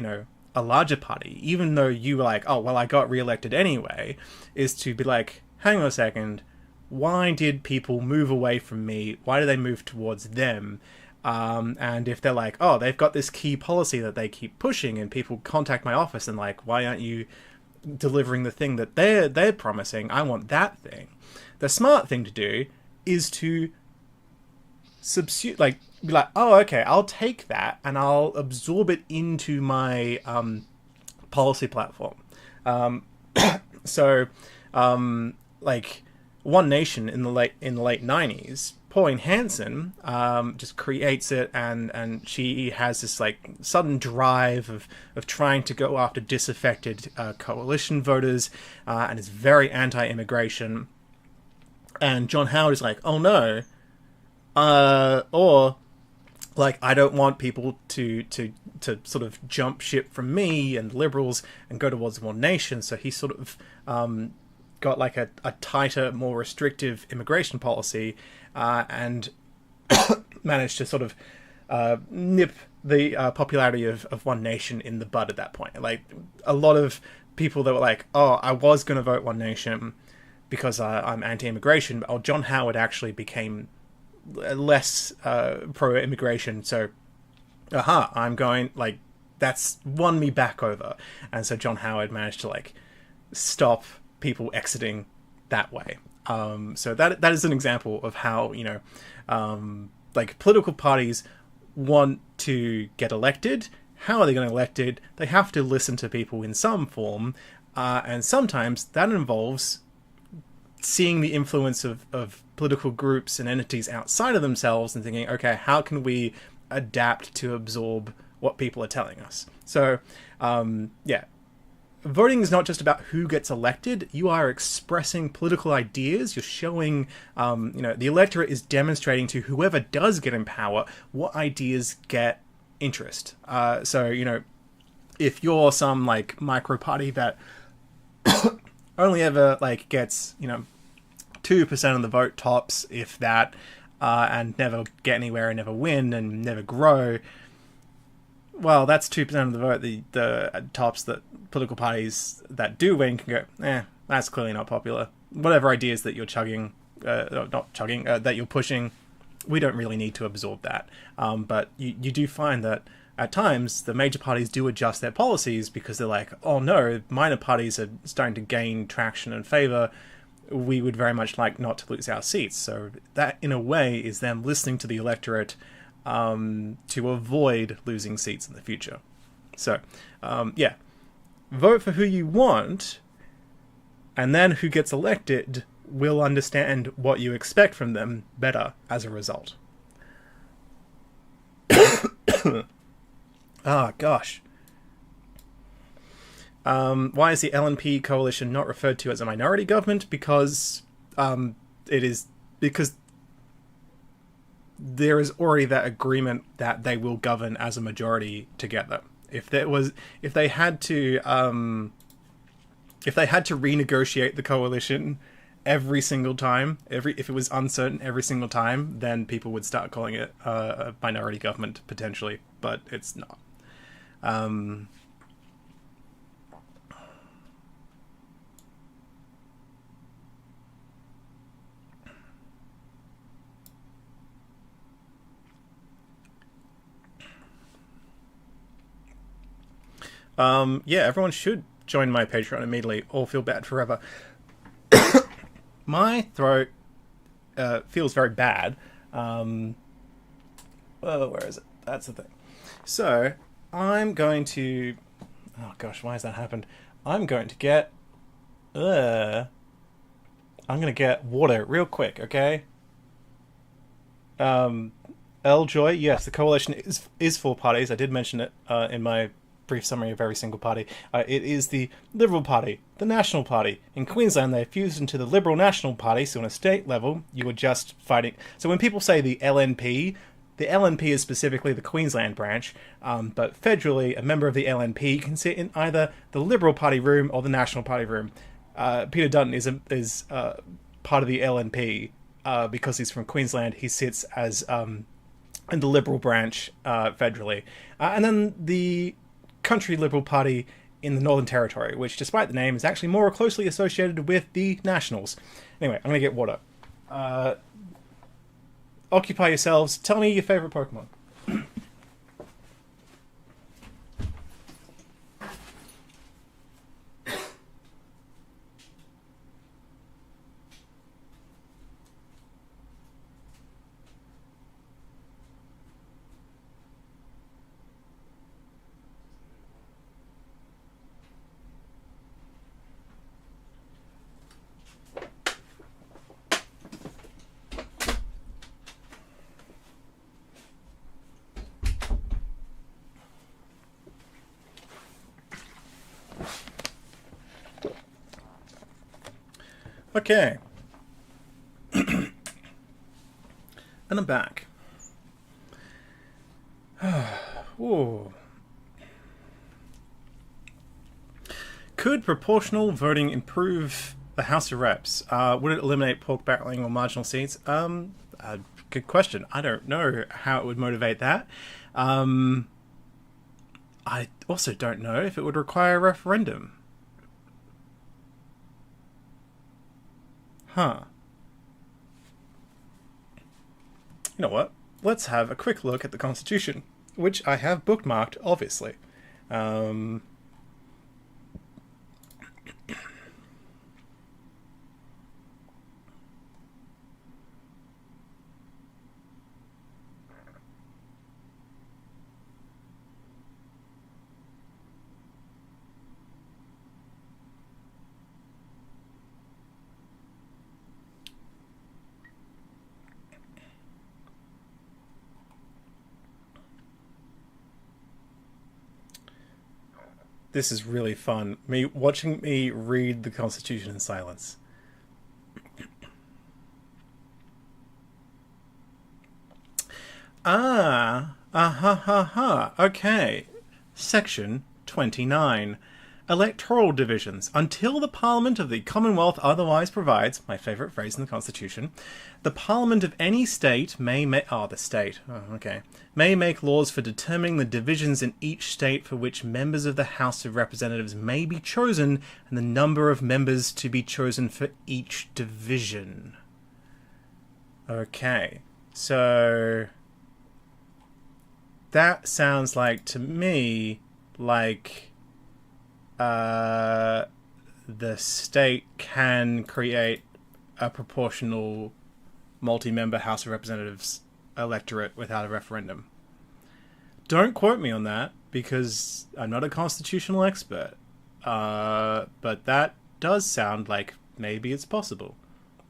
a larger party, even though you were like, oh, well, I got re-elected anyway, is to be like, hang on a second, why did people move away from me? Why do they move towards them? And if they're like, oh, they've got this key policy that they keep pushing, and people contact my office and like, why aren't you delivering the thing that they're promising. I want that thing. The smart thing to do is to subsume, like, be like, oh, okay, I'll take that and I'll absorb it into my policy platform. So, like, One Nation in the late 90s, Pauline Hanson just creates it, and she has this like sudden drive of trying to go after disaffected coalition voters, and is very anti-immigration. And John Howard is like, oh no, or like, I don't want people to sort of jump ship from me and liberals and go towards One Nation. So he sort of got like a tighter, more restrictive immigration policy, and managed to sort of nip the popularity of One Nation in the bud at that point. Like, a lot of people that were like, oh, I was going to vote One Nation because I'm anti-immigration, but John Howard actually became less pro-immigration, so I'm going, like, that's won me back over. And so John Howard managed to like stop people exiting that way. So that is an example of how, you know, like, political parties want to get elected. How are they going to get elected? They have to listen to people in some form, and sometimes that involves seeing the influence of political groups and entities outside of themselves and thinking, okay, how can we adapt to absorb what people are telling us? So, yeah. Voting is not just about who gets elected. You are expressing political ideas. You're showing, you know, the electorate is demonstrating to whoever does get in power what ideas get interest. So, you know, if you're some, like, micro party that only ever, like, gets, you know, 2% of the vote tops, if that, and never get anywhere and never win and never grow, well, that's 2% of the vote, the tops that political parties that do win can go, that's clearly not popular. Whatever ideas that you're that you're pushing, we don't really need to absorb that. But you do find that at times the major parties do adjust their policies because they're like, oh no, minor parties are starting to gain traction and favour. We would very much like not to lose our seats. So that, in a way, is them listening to the electorate to avoid losing seats in the future. So, yeah, vote for who you want, and then who gets elected will understand what you expect from them better as a result. Gosh. Why is the LNP coalition not referred to as a minority government? Because because there is already that agreement that they will govern as a majority together. If they had to renegotiate the coalition every single time, if it was uncertain every single time, then people would start calling it a minority government potentially, but it's not. Yeah, everyone should join my Patreon immediately or feel bad forever. My throat feels very bad. Where is it? That's the thing. So, I'm going to... Oh gosh, why has that happened? I'm going to get... I'm going to get water real quick, okay? L-Joy, yes, the coalition is 4 parties. I did mention it in my brief summary of every single party. It is the Liberal Party, the National Party. In Queensland, they fused into the Liberal National Party, so on a state level, you were just fighting... So when people say the LNP is specifically the Queensland branch, but federally, a member of the LNP can sit in either the Liberal Party room or the National Party room. Peter Dutton is part of the LNP because he's from Queensland. He sits as in the Liberal branch federally. And then the Country Liberal Party in the Northern Territory, which, despite the name, is actually more closely associated with the Nationals. Anyway, I'm going to get water. Occupy yourselves. Tell me your favourite Pokemon. Okay. And I'm back. Ooh. Could proportional voting improve the House of Reps? Would it eliminate pork barreling or marginal seats? Good question. I don't know how it would motivate that. I also don't know if it would require a referendum. Huh. You know what? Let's have a quick look at the Constitution, which I have bookmarked, obviously. This is really fun. Watching me read the Constitution in silence. Okay. Section 29. Electoral divisions. Until the Parliament of the Commonwealth otherwise provides, my favourite phrase in the Constitution, the Parliament of any state may make laws for determining the divisions in each state for which members of the House of Representatives may be chosen and the number of members to be chosen for each division. Okay, so that sounds like, to me, like the state can create a proportional multi-member House of Representatives electorate without a referendum. Don't quote me on that, because I'm not a constitutional expert. But that does sound like maybe it's possible.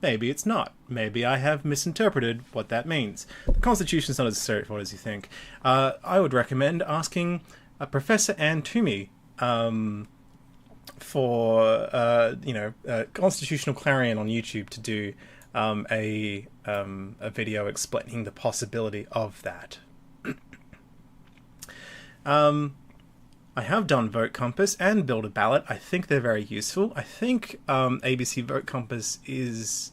Maybe it's not. Maybe I have misinterpreted what that means. The Constitution's not as straightforward as you think. I would recommend asking Professor Anne Toomey for Constitutional Clarion on YouTube to do a video explaining the possibility of that. I have done Vote Compass and Build a Ballot. I think they're very useful. I think ABC Vote Compass is...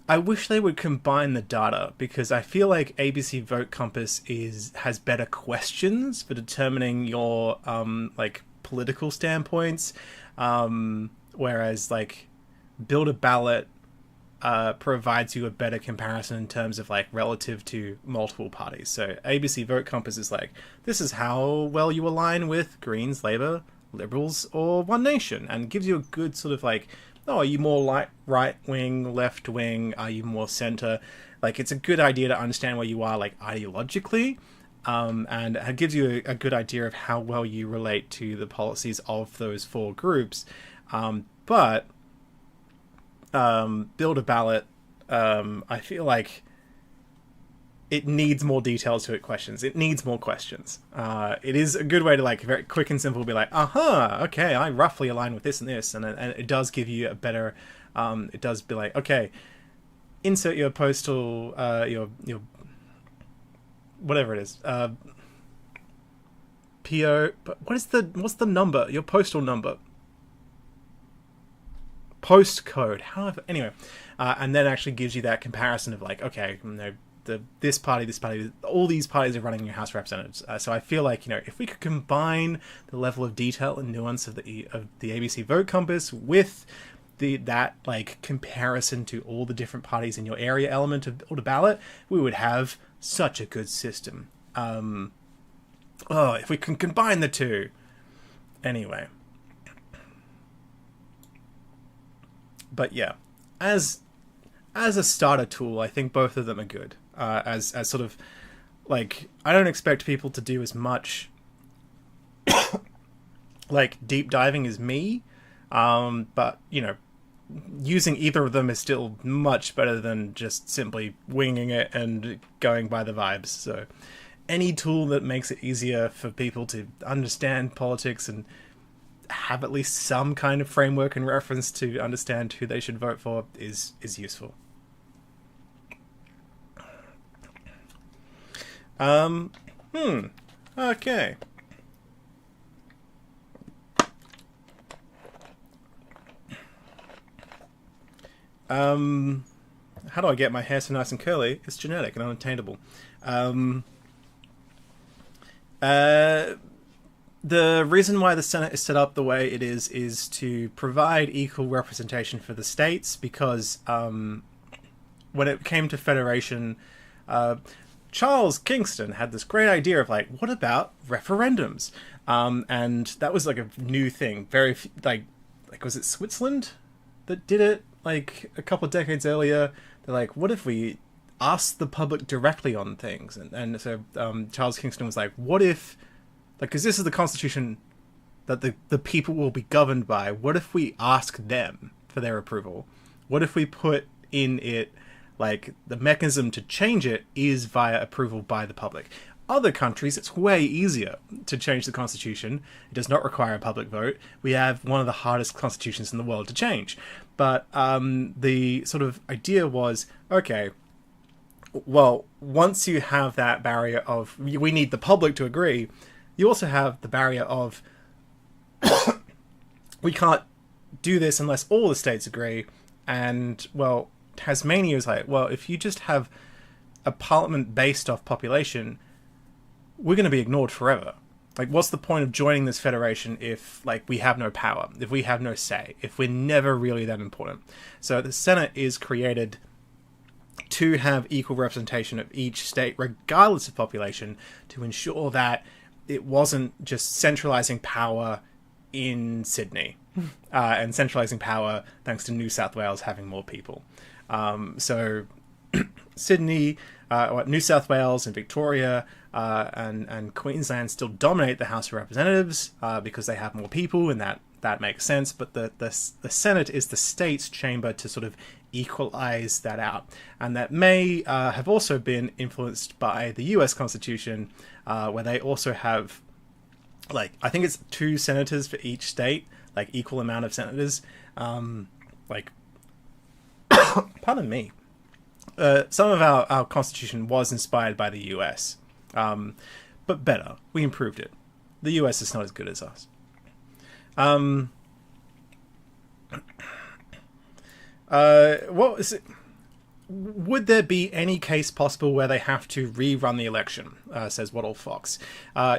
I wish they would combine the data, because I feel like ABC Vote Compass has better questions for determining your political standpoints, whereas Build a Ballot provides you a better comparison in terms of relative to multiple parties. So ABC Vote Compass is this is how well you align with Greens, Labour, Liberals, or One Nation, and gives you a good sort of are you more right wing, left wing? Are you more centre? It's a good idea to understand where you are ideologically, and it gives you a good idea of how well you relate to the policies of those four groups. But Build a Ballot, I feel like it needs more details to it. Questions. It needs more questions. It is a good way to very quick and simple be okay, I roughly align with this and this, and it does give you a better. It does be okay, insert your postal, your whatever it is, PO. But what's the number? Your postal number. Postcode. Anyway, and then actually gives you that comparison of okay, this party, all these parties are running your House of Representatives. So I feel if we could combine the level of detail and nuance of the ABC Vote Compass with that comparison to all the different parties in your area element of Build a Ballot, we would have such a good system. If we can combine the two. Anyway. But yeah, as a starter tool, I think both of them are good. As sort of I don't expect people to do as much deep diving as me, but using either of them is still much better than just simply winging it and going by the vibes. So any tool that makes it easier for people to understand politics and have at least some kind of framework and reference to understand who they should vote for is useful. Okay. How do I get my hair so nice and curly? It's genetic and unattainable. The reason why the Senate is set up the way it is to provide equal representation for the states, because when it came to federation, Charles Kingston had this great idea of like, what about referendums? And that was like a new thing. Very like was it Switzerland that did it like a couple of decades earlier? They're like, what if we ask the public directly on things? And so Charles Kingston was like, what if, like, because this is the constitution that the people will be governed by, what if we ask them for their approval? What if we put in it, like, the mechanism to change it is via approval by the public? Other countries, it's way easier to change the constitution. It does not require a public vote. We have one of the hardest constitutions in the world to change. But the sort of idea was, okay, well, once you have that barrier of we need the public to agree, you also have the barrier of we can't do this unless all the states agree. And, well, Tasmania is like, well, if you just have a parliament based off population, we're going to be ignored forever. Like, what's the point of joining this federation if, like, we have no power, if we have no say, if we're never really that important? So the Senate is created to have equal representation of each state, regardless of population, to ensure that it wasn't just centralizing power in Sydney and centralizing power thanks to New South Wales having more people. So Sydney, New South Wales and Victoria and Queensland still dominate the House of Representatives because they have more people, and that makes sense. But the Senate is the state's chamber to sort of equalize that out, and that may have also been influenced by the U.S. Constitution, where they also have, like, I think it's 2 senators for each state, like equal amount of senators. Like, pardon me. Some of our constitution was inspired by the US, but better. We improved it. The US is not as good as us. What is it? Would there be any case possible where they have to rerun the election? Says Waddle Fox.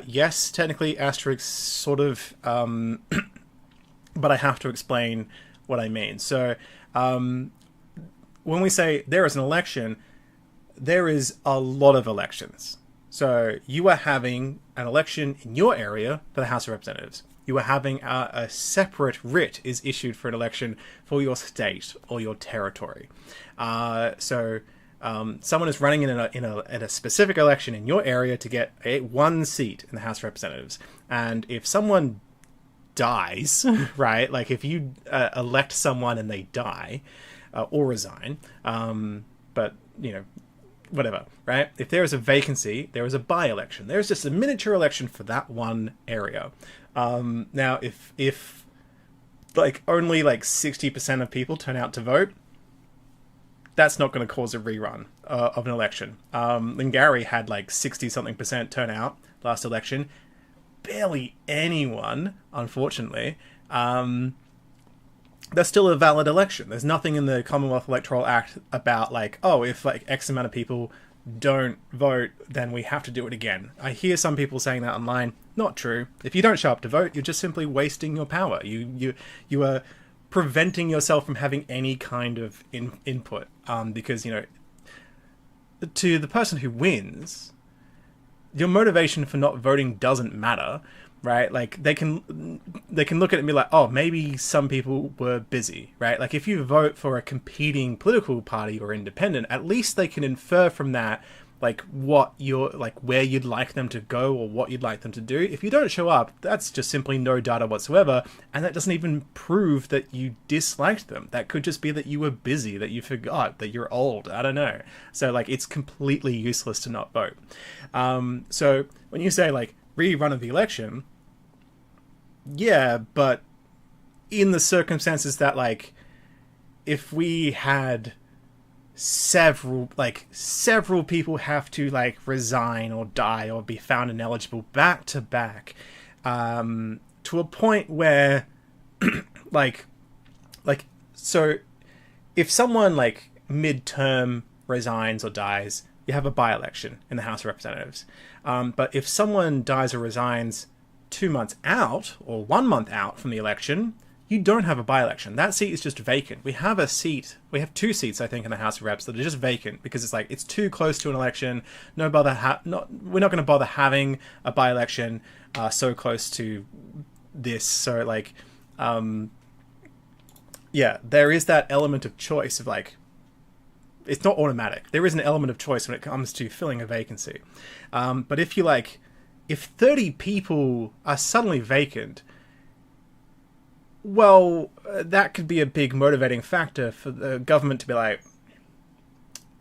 Yes, technically, asterisk, sort of, but I have to explain what I mean. So, when we say there is an election, there is a lot of elections. So you are having an election in your area for the House of Representatives. You are having a separate writ is issued for an election for your state or your territory. So someone is running in a specific election in your area to get one seat in the House of Representatives. And if someone dies, right, like if you elect someone and they die, or resign, but, you know, whatever, right? If there is a vacancy, there is a by-election. There is just a miniature election for that one area. Now, if like only like 60% of people turn out to vote, that's not going to cause a rerun of an election. Lingarry had like 60-something% turnout last election. Barely anyone, unfortunately. That's still a valid election. There's nothing in the Commonwealth Electoral Act about like, oh, if like X amount of people don't vote, then we have to do it again. I hear some people saying that online. Not true. If you don't show up to vote, you're just simply wasting your power. You are preventing yourself from having any kind of input. Because, you know, to the person who wins, your motivation for not voting doesn't matter. Right, like they can look at it and be like, oh, maybe some people were busy, right? Like if you vote for a competing political party or independent, at least they can infer from that, like what you're like, where you'd like them to go or what you'd like them to do. If you don't show up, that's just simply no data whatsoever, and that doesn't even prove that you disliked them. That could just be that you were busy, that you forgot, that you're old. I don't know. So like, it's completely useless to not vote. So when you say like, rerun of the election, yeah, but in the circumstances that, like, if we had several people have to, like, resign or die or be found ineligible back to back, to a point where like so if someone, like, midterm resigns or dies, you have a by-election in the House of Representatives. But if someone dies or resigns 2 months out or 1 month out from the election, you don't have a by-election. That seat is just vacant. We have 2 seats, I think, in the House of Reps that are just vacant because it's like, it's too close to an election. We're not going to bother having a by-election so close to this. So, like, yeah, there is that element of choice of, like, it's not automatic. There is an element of choice when it comes to filling a vacancy. But if 30 people are suddenly vacant, well, that could be a big motivating factor for the government to be like,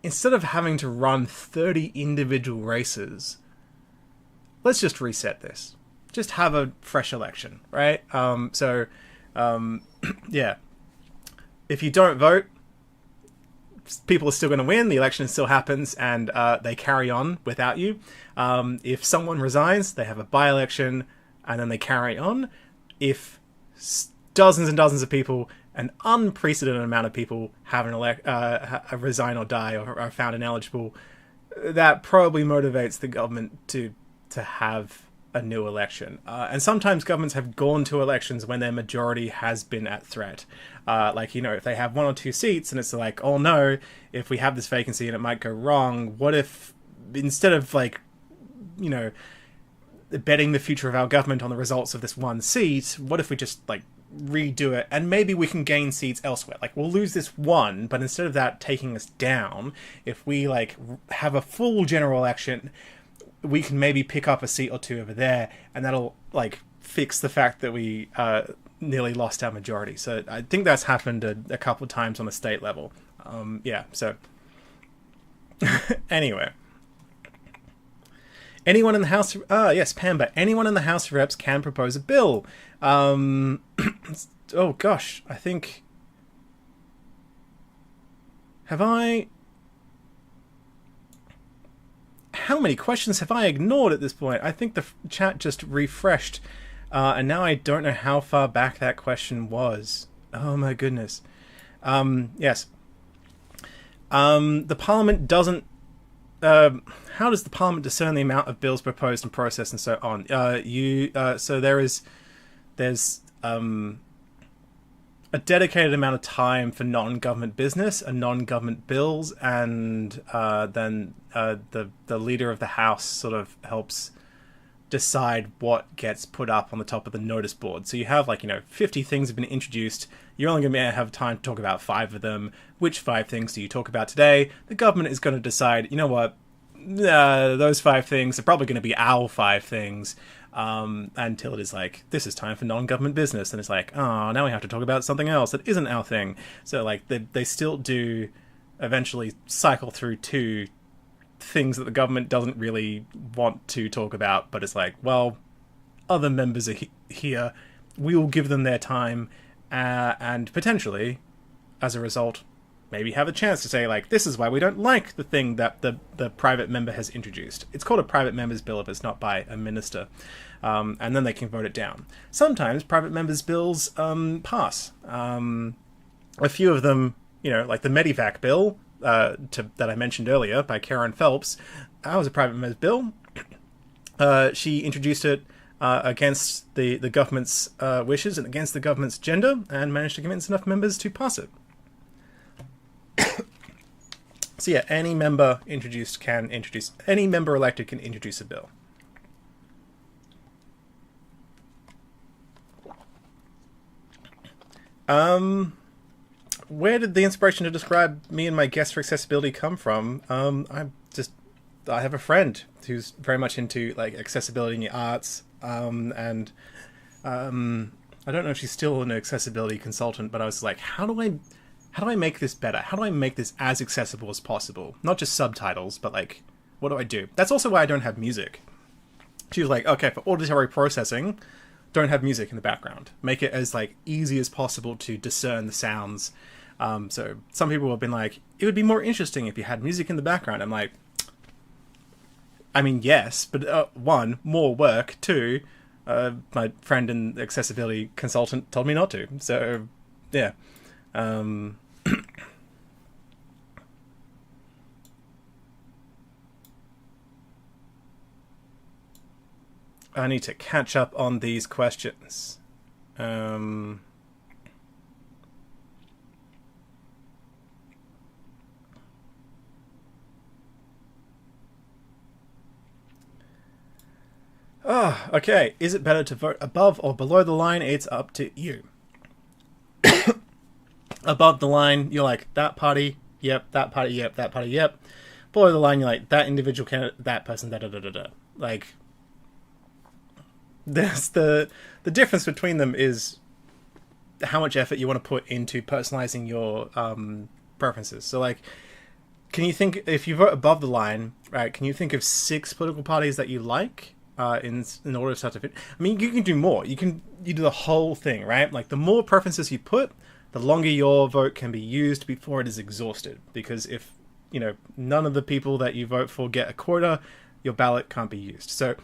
instead of having to run 30 individual races, let's just reset this. Just have a fresh election, right? Yeah. If you don't vote, people are still going to win, the election still happens, and they carry on without you. If someone resigns, they have a by-election, and then they carry on. If dozens and dozens of people, an unprecedented amount of people, have resign or die or are found ineligible, that probably motivates the government to have a new election. And sometimes governments have gone to elections when their majority has been at threat. Like, you know, if they have 1 or 2 seats and it's like, oh no, if we have this vacancy and it might go wrong, what if, instead of, like, you know, betting the future of our government on the results of this 1 seat, what if we just, like, redo it and maybe we can gain seats elsewhere? Like, we'll lose this 1, but instead of that taking us down, if we, like, have a full general election, we can maybe pick up a seat or 2 over there, and that'll, like, fix the fact that we nearly lost our majority. So I think that's happened a couple of times on a state level. Yeah, so anyway. Anyone in the House of... yes, Pamba. Anyone in the House of Reps can propose a bill. Oh, gosh. I think... Have I... How many questions have I ignored at this point? I think the chat just refreshed, and now I don't know how far back that question was. Oh my goodness. Yes. The Parliament doesn't... how does the Parliament discern the amount of bills proposed and processed and so on? So there's a dedicated amount of time for non-government business and non-government bills, and then the leader of the House sort of helps decide what gets put up on the top of the notice board. So you have, like, 50 things have been introduced. You're only going to have time to talk about 5 of them. Which 5 things do you talk about today? The government is going to decide, you know what, those 5 things are probably going to be our 5 things. Until it is like, this is time for non-government business, and it's like, oh, now we have to talk about something else that isn't our thing. So, like, they still do eventually cycle through 2 things that the government doesn't really want to talk about, but it's like, well, other members are here, we will give them their time, and potentially, as a result, maybe have a chance to say, like, this is why we don't like the thing that the private member has introduced. It's called a private member's bill if it's not by a minister. And then they can vote it down. Sometimes private members' bills pass. A few of them, like the Medivac bill that I mentioned earlier by Karen Phelps, that was a private member's bill. She introduced it against the government's wishes and against the government's agenda, and managed to convince enough members to pass it. So yeah, any member elected can introduce a bill. Where did the inspiration to describe me and my guest for accessibility come from? I have a friend who's very much into, like, accessibility in the arts, and I don't know if she's still an accessibility consultant, but I was like, how do I make this better? How do I make this as accessible as possible? Not just subtitles, but, like, what do I do? That's also why I don't have music. She was like, okay, for auditory processing, don't have music in the background. Make it as like easy as possible to discern the sounds. So some people have been like, it would be more interesting if you had music in the background. I'm like, I mean, yes, but one, more work. Two, my friend and accessibility consultant told me not to. So, yeah. I need to catch up on these questions. Okay. Is it better to vote above or below the line? It's up to you. Above the line, you're like, that party, yep, that party, yep, that party, yep. Below the line, you're like, that individual candidate, that person, da da da da da. Like, there's the difference between them is how much effort you want to put into personalizing your preferences. So, like, can you think, if you vote above the line, right, can you think of 6 political parties that you like in order to start to fit? I mean, you can do more. You do the whole thing, right? Like, the more preferences you put, the longer your vote can be used before it is exhausted. Because if, none of the people that you vote for get a quota, your ballot can't be used. So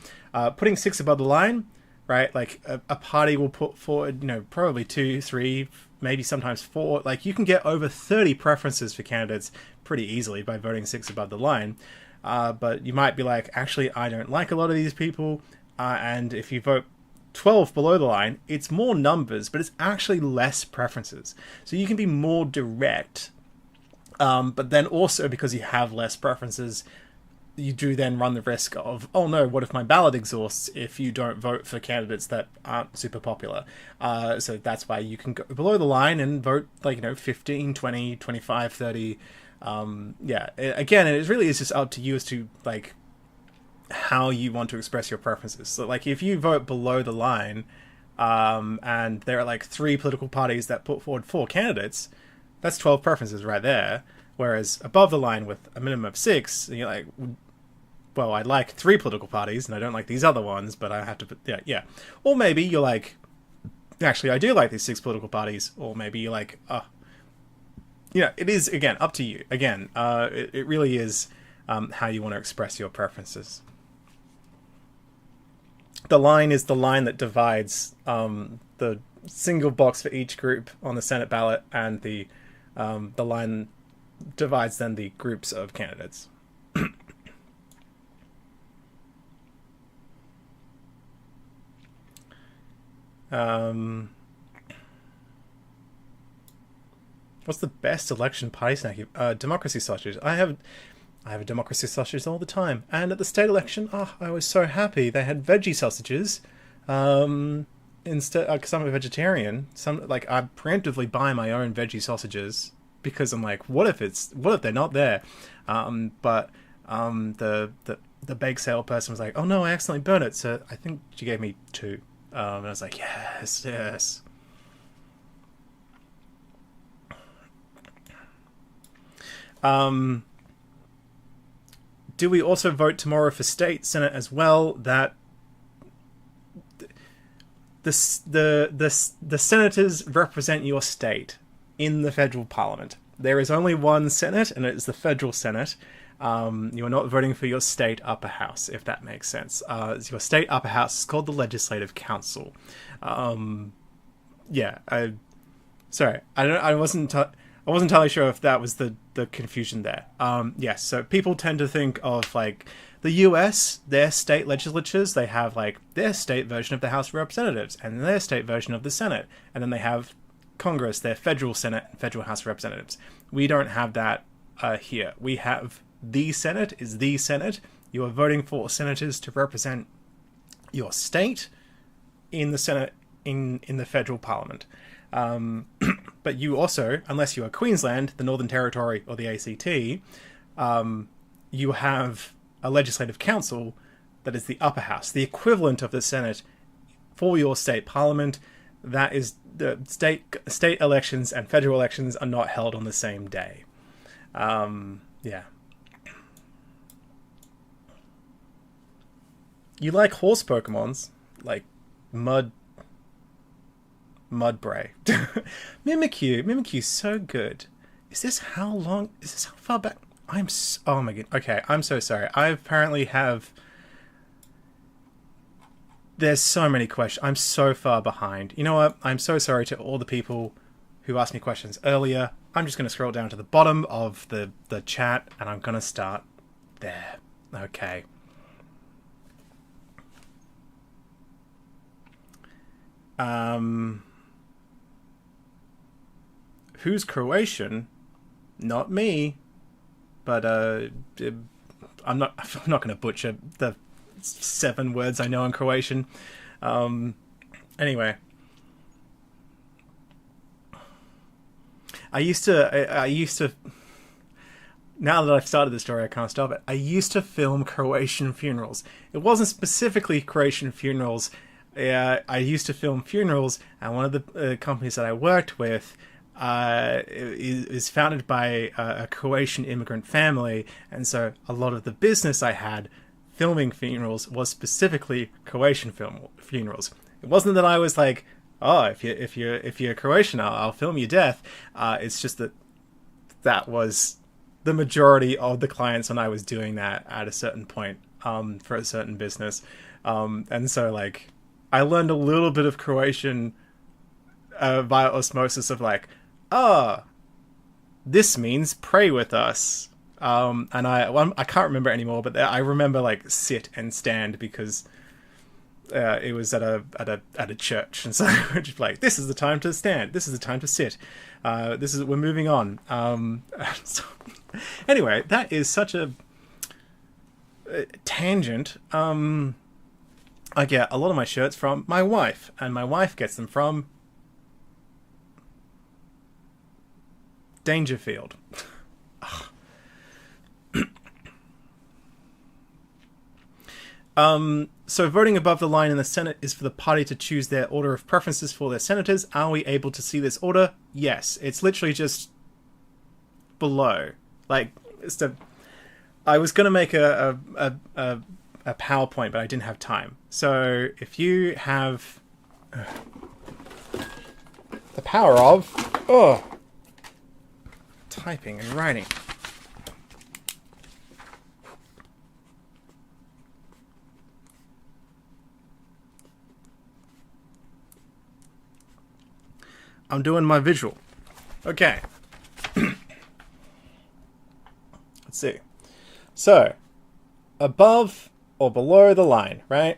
putting 6 above the line, right, like a party will put forward, probably 2, 3, maybe sometimes 4. Like, you can get over 30 preferences for candidates pretty easily by voting 6 above the line. But you might be like, actually, I don't like a lot of these people. And if you vote 12 below the line, it's more numbers, but it's actually less preferences. So you can be more direct. But then also, because you have less preferences, you do then run the risk of, oh no, what if my ballot exhausts if you don't vote for candidates that aren't super popular? So that's why you can go below the line and vote 15, 20, 25, 30. Again, it really is just up to you as to like how you want to express your preferences. So like if you vote below the line, and there are like 3 political parties that put forward 4 candidates, that's 12 preferences right there. Whereas above the line with a minimum of 6, you're like, well, I like 3 political parties and I don't like these other ones, but I have to put, yeah. Or maybe you're like, actually, I do like these 6 political parties. Or maybe you're like, it is, again, up to you. Again, it really is how you want to express your preferences. The line is the line that divides the single box for each group on the Senate ballot, and the line divides then the groups of candidates. What's the best election party snack? Democracy sausages. I have a democracy sausage all the time. And at the state election, I was so happy they had veggie sausages. Instead, because I'm a vegetarian, I preemptively buy my own veggie sausages because I'm like, what if they're not there? But the bake sale person was like, oh no, I accidentally burnt it. So I think she gave me 2. And I was like, yes. Do we also vote tomorrow for state senate as well? That the senators represent your state in the federal parliament. There is only one senate, and it is the federal senate. You are not voting for your state upper house, if that makes sense. Your state upper house is called the Legislative Council. Sorry, I wasn't entirely sure if that was the confusion there. Yes, so people tend to think of like the US, their state legislatures, they have like their state version of the House of Representatives and their state version of the Senate, and then they have Congress, their federal Senate and federal House of Representatives. We don't have that here. We have the Senate is the Senate. You are voting for senators to represent your state in the Senate, in the federal parliament. But you also, unless you are Queensland, the Northern Territory, or the ACT, you have a legislative council that is the upper house, the equivalent of the Senate for your state parliament. That is, the state elections and federal elections are not held on the same day. You like horse Pokemons, like Mud, Mudbray. Mimikyu, so good. Is this how far back? Oh my god. Okay, I'm so sorry. I apparently have... There's so many questions. I'm so far behind. You know what? I'm so sorry to all the people who asked me questions earlier. I'm just going to scroll down to the bottom of the chat, and I'm going to start there. Okay. Who's Croatian? Not me. But I'm not going to butcher the 7 words I know in Croatian. Anyway, I used to. Now that I've started the story, I can't stop it. I used to film Croatian funerals. It wasn't specifically Croatian funerals. I used to film funerals, and one of the companies that I worked with is founded by a Croatian immigrant family, and so a lot of the business I had filming funerals was specifically Croatian funerals. It wasn't that I was like, oh, if you're Croatian, I'll film your death. It's just that was the majority of the clients when I was doing that at a certain point for a certain business, and so like I learned a little bit of Croatian via osmosis of like, this means pray with us. And I can't remember anymore, but I remember like sit and stand because it was at a church, and so we're just like, this is the time to stand, this is the time to sit, we're moving on. So, anyway, that is such a tangent. I get a lot of my shirts from my wife, and my wife gets them from Dangerfield. So voting above the line in the Senate is for the party to choose their order of preferences for their senators. Are we able to see this order? Yes. It's literally just below. Like, I was going to make a PowerPoint, but I didn't have time. So if you have the power of typing and writing. I'm doing my visual. Okay. Let's see. So, above or below the line, right?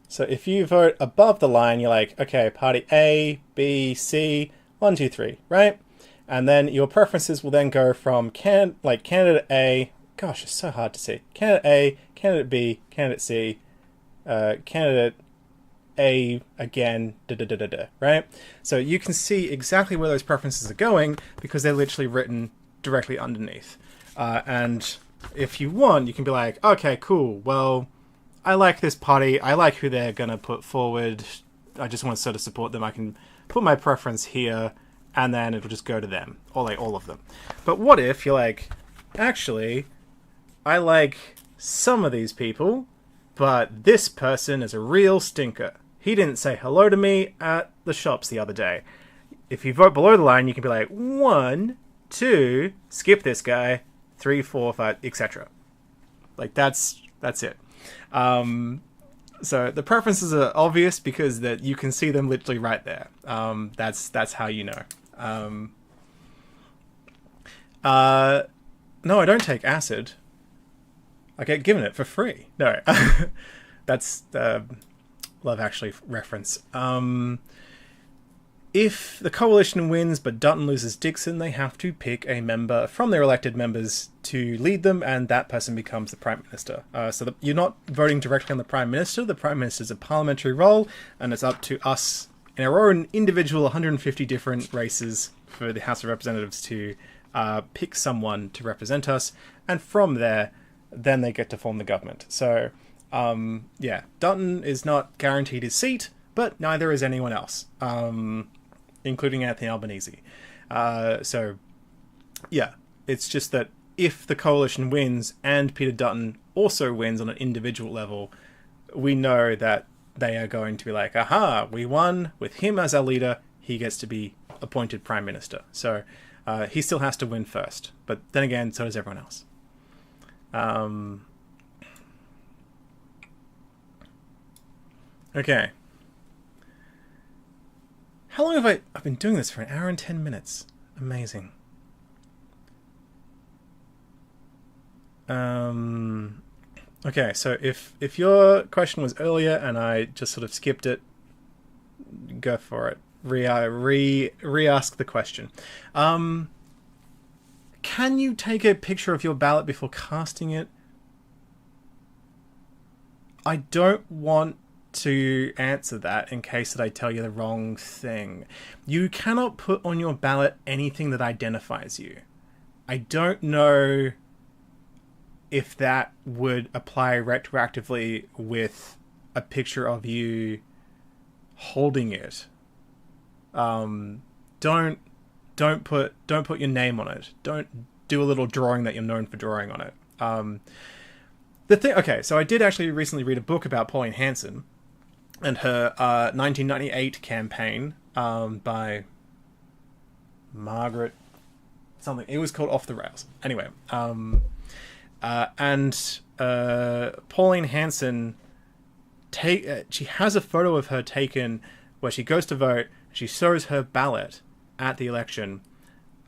So if you vote above the line, you're like, okay, party A, B, C, 1, 2, 3, right? And then your preferences will then go from candidate A. Gosh, it's so hard to see. Candidate A, candidate B, candidate C, candidate A again, right? So you can see exactly where those preferences are going because they're literally written directly underneath. And if you want, you can be like, okay, cool. Well, I like this party. I like who they're going to put forward. I just want to sort of support them. I can put my preference here, and then it'll just go to them, or like all of them. But what if you're like, actually, I like some of these people, but this person is a real stinker. He didn't say hello to me at the shops the other day. If you vote below the line, you can be like, 1, 2, skip this guy, 3, 4, 5, etc. Like that's it. So the preferences are obvious because that you can see them literally right there. That's how you know. No, I don't take acid. I get given it for free. No, that's Love Actually reference. If the coalition wins but Dutton loses Dixon, they have to pick a member from their elected members to lead them, and that person becomes the Prime Minister. So you're not voting directly on the Prime Minister. The Prime Minister is a parliamentary role, and it's up to us in our own individual 150 different races for the House of Representatives to pick someone to represent us, and from there, then they get to form the government. So, yeah, Dutton is not guaranteed his seat, but neither is anyone else, including Anthony Albanese. So, yeah, it's just that if the coalition wins and Peter Dutton also wins on an individual level, we know that they are going to be like, aha, we won with him as our leader. He gets to be appointed prime minister. So he still has to win first. But then again, so does everyone else. Okay. How long have I've been doing this for? 1 hour and 10 minutes. Amazing. Okay, so if your question was earlier and I just sort of skipped it, go for it. Re-ask the question. Can you take a picture of your ballot before casting it? I don't want to answer that in case that I tell you the wrong thing. You cannot put on your ballot anything that identifies you. I don't know if that would apply retroactively with a picture of you holding it. Don't put your name on it. Don't do a little drawing that you're known for drawing on it. Okay, so I did actually recently read a book about Pauline Hanson and her 1998 campaign by Margaret something. It was called Off the Rails. Anyway, and Pauline Hanson she has a photo of her taken where she goes to vote. She shows her ballot at the election,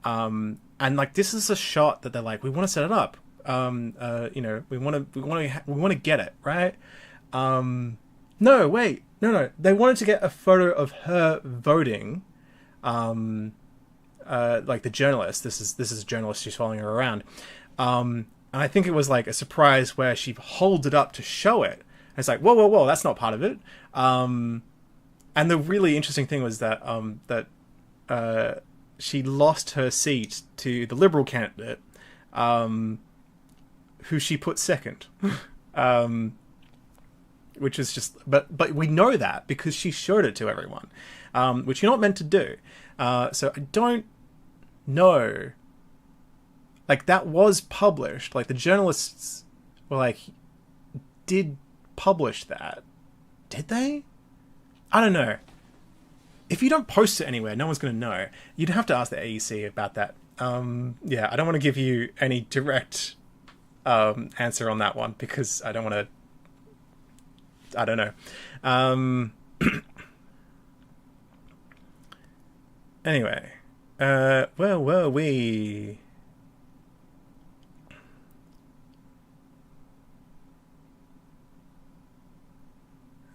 and like this is a shot that they're like, we want to set it up. We want to get it right. No, wait, no. They wanted to get a photo of her voting. Like the journalist. This is a journalist. She's following her around. And I think it was like a surprise where she holds it up to show it. And it's like, whoa, that's not part of it. And the really interesting thing was that she lost her seat to the Liberal candidate, who she put second. Which is just, but we know that because she showed it to everyone, which you're not meant to do. So I don't know. Like that was published. Like the journalists were like, did publish that? Did they? I don't know. If you don't post it anywhere, no one's going to know. You'd have to ask the AEC about that. Yeah, I don't want to give you any direct answer on that one because I don't want to. I don't know. Anyway, where were we?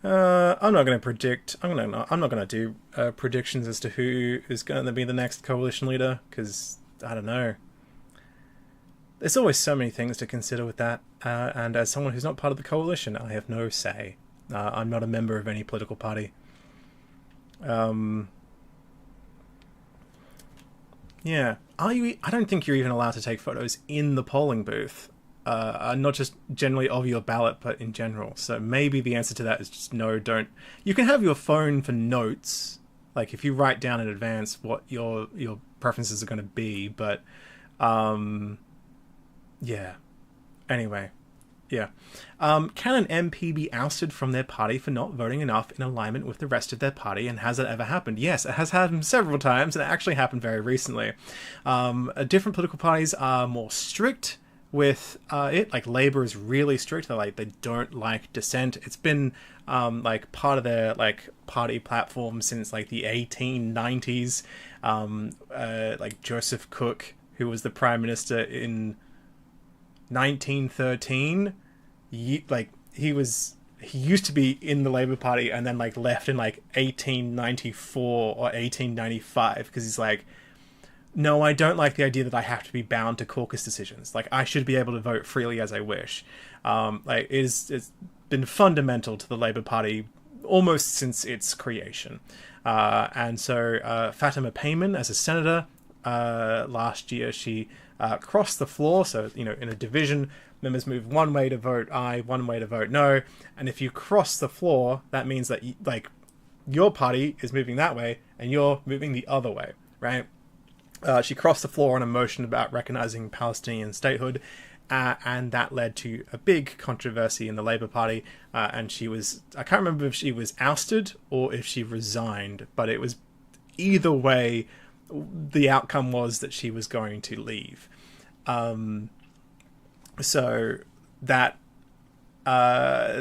I'm not going to predict. I'm not going to do predictions as to who is going to be the next coalition leader because I don't know. There's always so many things to consider with that, and as someone who's not part of the coalition, I have no say. I'm not a member of any political party. Yeah, I don't think you're even allowed to take photos in the polling booth. Not just generally of your ballot, but in general. So maybe the answer to that is just no, don't. You can have your phone for notes, like if you write down in advance what your preferences are going to be, but yeah. Anyway, yeah. Can an MP be ousted from their party for not voting enough in alignment with the rest of their party, and has that ever happened? Yes, it has happened several times, and it actually happened very recently. Different political parties are more strict with it. Like Labour is really strict. They don't like dissent. It's been like part of their like party platform since like the 1890s. Like Joseph Cook, who was the prime minister in 1913, he used to be in the Labour Party and then like left in like 1894 or 1895 because he's like, no, I don't like the idea that I have to be bound to caucus decisions. Like, I should be able to vote freely as I wish. It's been fundamental to the Labour Party almost since its creation. And so Fatima Payman, as a senator, last year, she crossed the floor. So, in a division, members move one way to vote aye, one way to vote no. And if you cross the floor, that means that, your party is moving that way and you're moving the other way, right? She crossed the floor on a motion about recognizing Palestinian statehood, and that led to a big controversy in the Labour Party, and she was, I can't remember if she was ousted or if she resigned, but it was either way, the outcome was that she was going to leave. So that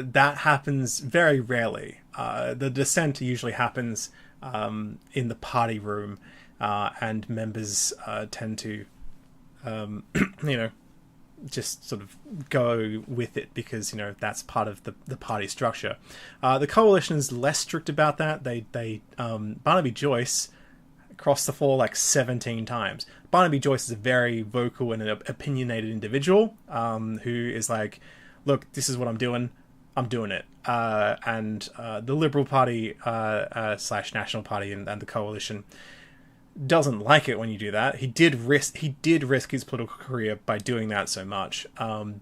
happens very rarely. The dissent usually happens in the party room, and members tend to, just sort of go with it because, that's part of the party structure. The coalition is less strict about that. They Barnaby Joyce crossed the floor like 17 times. Barnaby Joyce is a very vocal and an opinionated individual who is like, look, this is what I'm doing it. And the Liberal Party / National Party and the coalition doesn't like it when you do that. He did risk his political career by doing that so much,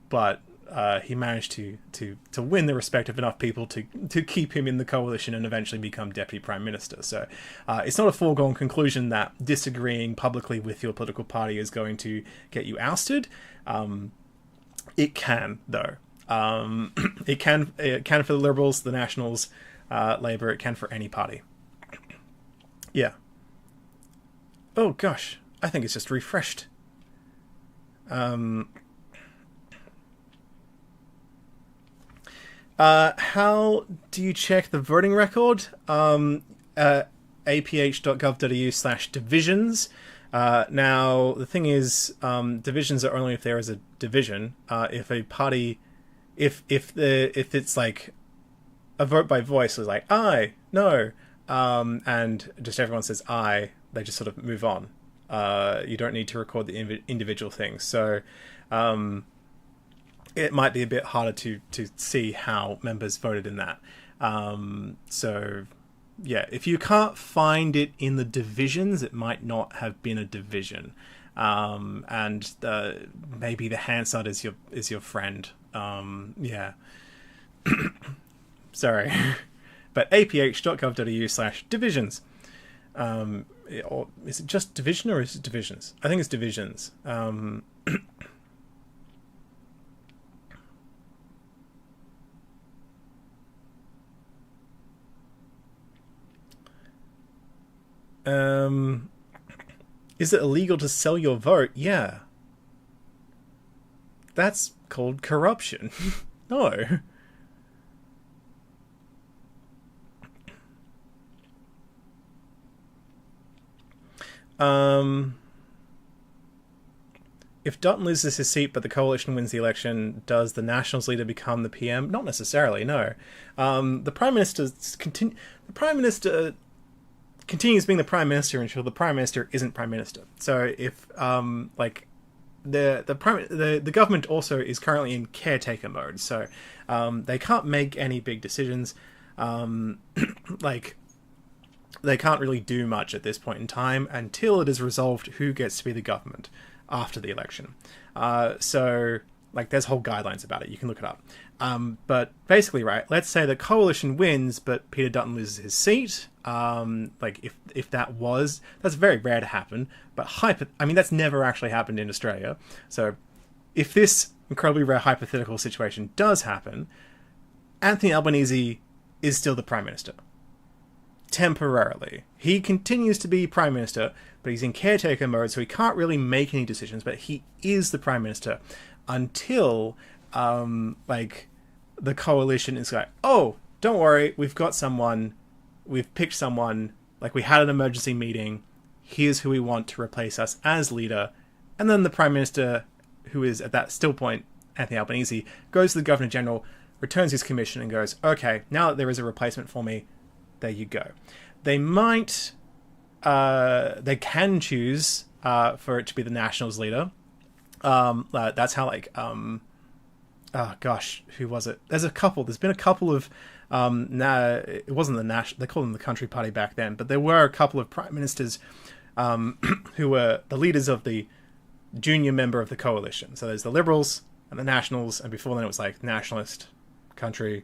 but he managed to win the respect of enough people to keep him in the coalition and eventually become Deputy Prime Minister. So it's not a foregone conclusion that disagreeing publicly with your political party is going to get you ousted. It can, though. It can for the Liberals, the Nationals, Labour. It can for any party. Yeah. Oh gosh, I think it's just refreshed. How do you check the voting record? aph.gov.au/divisions. Now, the thing is, divisions are only if there is a division. If a party, if it's like a vote by voice, is like aye, no, and just everyone says aye, they just sort of move on. You don't need to record the individual things. So, it might be a bit harder to see how members voted in that. So, yeah, if you can't find it in the divisions, it might not have been a division. And maybe the Hansard is your friend. Yeah. Sorry. But aph.gov.au/divisions. Or is it just division or is it divisions? I think it's divisions. Is it illegal to sell your vote? Yeah. That's called corruption. No. If Dutton loses his seat but the coalition wins the election, does the Nationals leader become the PM? Not necessarily, no. The Prime Minister continues being the Prime Minister until the Prime Minister isn't Prime Minister. So if the government also is currently in caretaker mode, so they can't make any big decisions. They can't really do much at this point in time until it is resolved who gets to be the government after the election. So there's whole guidelines about it. You can look it up. But basically, right, let's say the coalition wins, but Peter Dutton loses his seat. If that's very rare to happen, but that's never actually happened in Australia. So if this incredibly rare hypothetical situation does happen, Anthony Albanese is still the Prime Minister. Temporarily. He continues to be Prime Minister, but he's in caretaker mode, so he can't really make any decisions, but he is the Prime Minister until the coalition is like, oh, don't worry, we've picked someone, we had an emergency meeting, here's who we want to replace us as leader. And then the Prime Minister, who is at that still point Anthony Albanese, goes to the Governor General, returns his commission and goes, okay, now that there is a replacement for me, there you go. They can choose for it to be the Nationals leader. That's how oh gosh, who was it? There's been a couple of it wasn't the National, they called them the Country Party back then, but there were a couple of prime ministers who were the leaders of the junior member of the coalition. So there's the Liberals and the Nationals, and before then it was Nationalist, Country.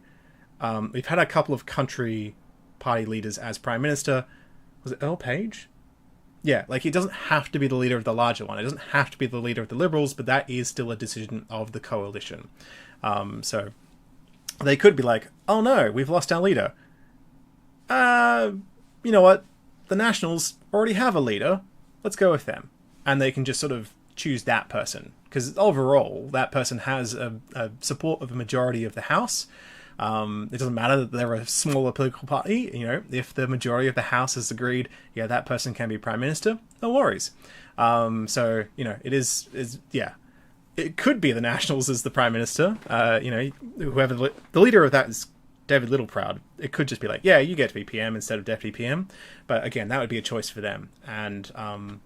We've had a couple of Country Party leaders as Prime Minister. Was it Earl Page? Yeah, like, it doesn't have to be the leader of the larger one. It doesn't have to be the leader of the Liberals, but that is still a decision of the coalition. So they could be like, oh no, we've lost our leader. You know what? The Nationals already have a leader. Let's go with them. And they can just sort of choose that person. Because overall, that person has a support of a majority of the House. It doesn't matter that they're a smaller political party. You know, if the majority of the House has agreed, yeah, that person can be Prime Minister, no worries. So, you know, it is yeah. It could be the Nationals as the Prime Minister. You know, whoever the leader of that is David Littleproud. It could just be like, yeah, you get to be PM instead of Deputy PM. But again, that would be a choice for them. And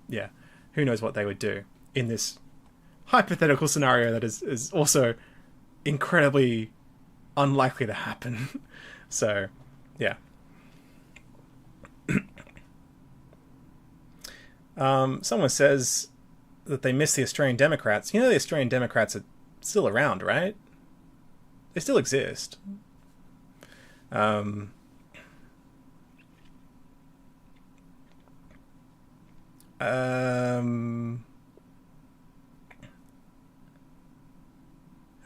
yeah, who knows what they would do in this hypothetical scenario that is also incredibly unlikely to happen. So, yeah. Someone says that they miss the Australian Democrats. You know, the Australian Democrats are still around, right? They still exist.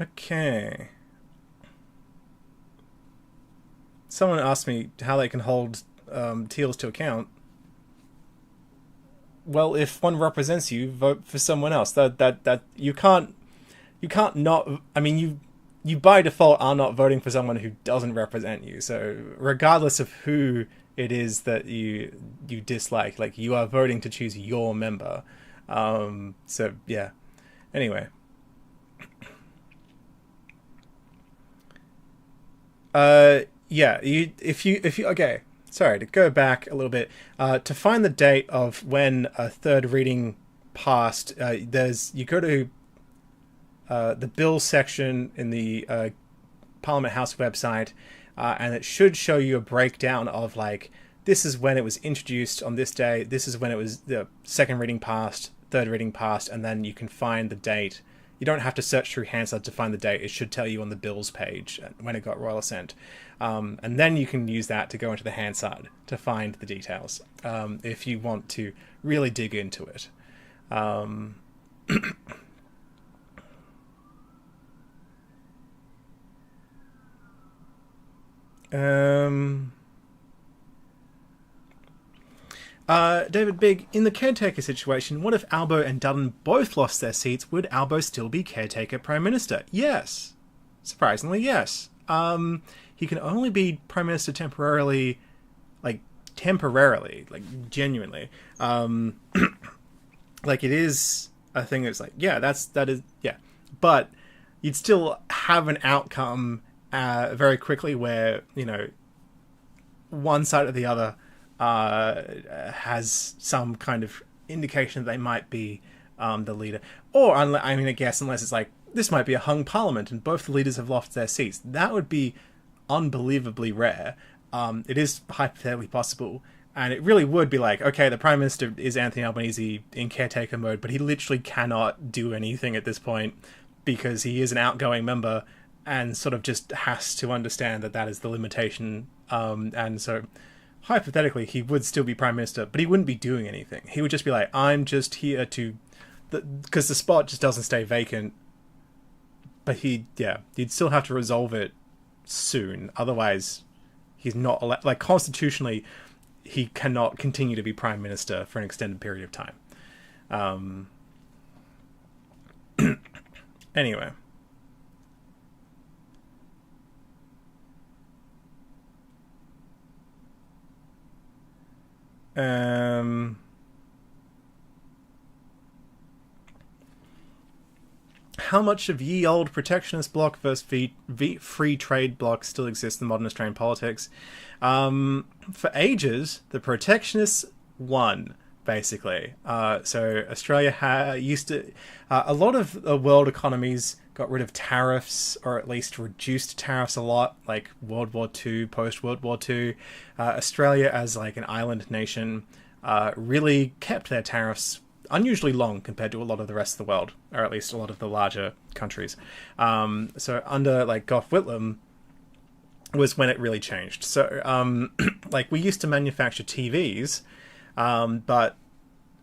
Okay. Someone asked me how they can hold Teals to account. Well, if one represents you, vote for someone else. That you can't not. I mean, you by default are not voting for someone who doesn't represent you. So regardless of who it is that you dislike, like, you are voting to choose your member. So yeah. Anyway. Yeah. If you okay. Sorry, to go back a little bit, to find the date of when a third reading passed, you go to the bill section in the Parliament House website, and it should show you a breakdown of, like, this is when it was introduced on this day, this is when it was the second reading passed, third reading passed, and then you can find the date. You don't have to search through Hansard to find the date. It should tell you on the bills page when it got royal assent. And then you can use that to go into the Hansard to find the details, if you want to really dig into it. David Big, in the caretaker situation, what if Albo and Dutton both lost their seats? Would Albo still be caretaker Prime Minister? Yes. Surprisingly, yes. He can only be Prime Minister temporarily, like, genuinely. Like, it is a thing that's like, yeah, that is, yeah. But you'd still have an outcome very quickly where, you know, one side or the other has some kind of indication that they might be the leader. Or, I mean, I guess, unless it's like, this might be a hung parliament and both the leaders have lost their seats. That would be unbelievably rare. It is hypothetically possible. And it really would be like, okay, the Prime Minister is Anthony Albanese in caretaker mode, but he literally cannot do anything at this point because he is an outgoing member and sort of just has to understand that that is the limitation. And so, hypothetically, he would still be Prime Minister, but he wouldn't be doing anything. He would just be like, I'm just here to... Because the spot just doesn't stay vacant. But he'd still have to resolve it soon. Otherwise, he's not allowed... Like, constitutionally, he cannot continue to be Prime Minister for an extended period of time. Anyway. How much of ye old protectionist bloc versus free trade bloc still exists in modern Australian politics? For ages, the protectionists won, basically. So Australia used to... a lot of world economies got rid of tariffs, or at least reduced tariffs a lot, like World War II, post-World War II. Australia, as like an island nation, really kept their tariffs unusually long compared to a lot of the rest of the world, or at least a lot of the larger countries. So under like Gough Whitlam was when it really changed. So like we used to manufacture TVs, but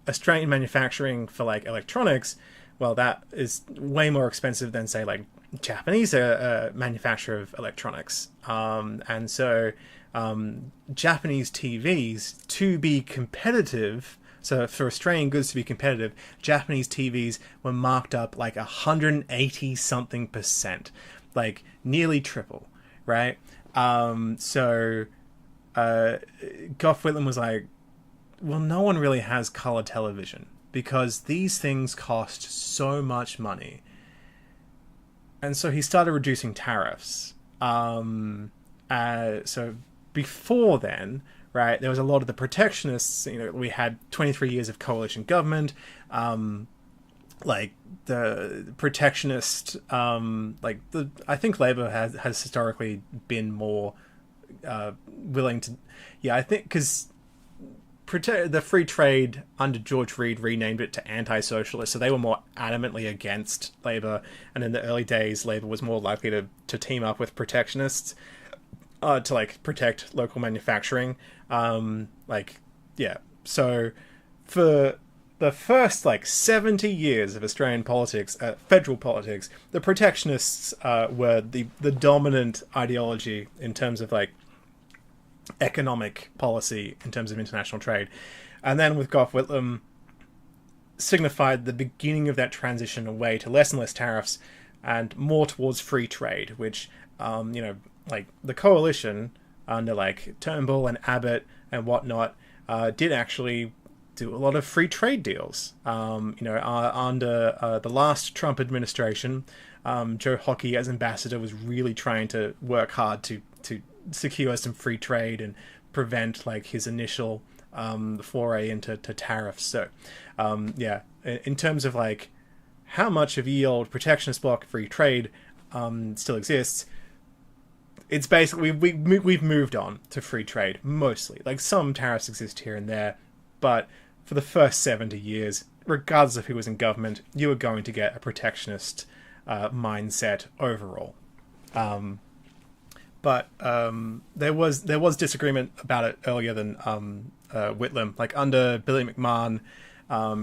Australian manufacturing for like electronics, well, that is way more expensive than say like Japanese manufacture of electronics. And so Japanese TVs, to be competitive, so for Australian goods to be competitive, Japanese TVs were marked up like 180 something percent, like nearly triple, right? So Gough Whitlam was like, well, no one really has color television because these things cost so much money. And so he started reducing tariffs. So before then, right, there was a lot of the protectionists. You know, we had 23 years of coalition government. Like the protectionist, I think Labor has historically been more willing to, I think because the free trade under George Reed renamed it to anti-socialist, so they were more adamantly against Labor, and in the early days Labor was more likely to team up with protectionists to like protect local manufacturing. So for the first like 70 years of Australian politics, federal politics, the protectionists were the dominant ideology in terms of like economic policy, in terms of international trade. And then with Gough Whitlam signified the beginning of that transition away to less and less tariffs and more towards free trade, which like the coalition under like Turnbull and Abbott and whatnot did actually do a lot of free trade deals. Under the last Trump administration, Joe Hockey as ambassador was really trying to work hard to secure some free trade and prevent like his initial foray into tariffs. So in terms of like how much of the old protectionist bloc free trade still exists, it's basically we've moved on to free trade mostly. Like some tariffs exist here and there, but for the first 70 years, regardless of who was in government, you were going to get a protectionist mindset overall. But there was disagreement about it earlier than Whitlam. Like under Billy McMahon,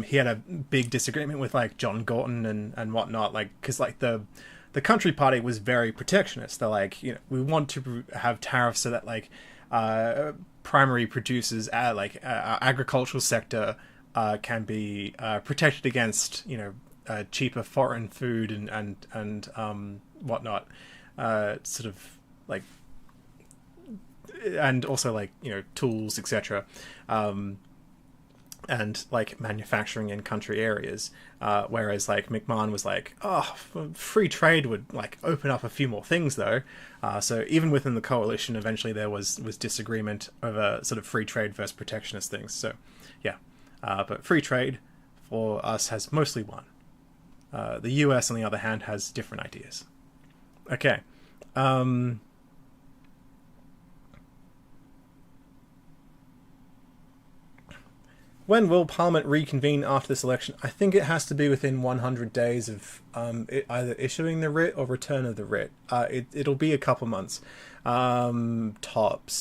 he had a big disagreement with like John Gorton and whatnot. Like because like the Country Party was very protectionist. They're like, we want to have tariffs so that like primary producers, like our agricultural sector, can be protected against cheaper foreign food and whatnot. Sort of like, and also like tools, etc. And like manufacturing in country areas, whereas like McMahon was like, free trade would like open up a few more things though. So even within the coalition, eventually there was disagreement over sort of free trade versus protectionist things. So but free trade for us has mostly won. The US, on the other hand, has different ideas. Okay. When will Parliament reconvene after this election? I think it has to be within 100 days of either issuing the writ or return of the writ. It'll be a couple months. Tops.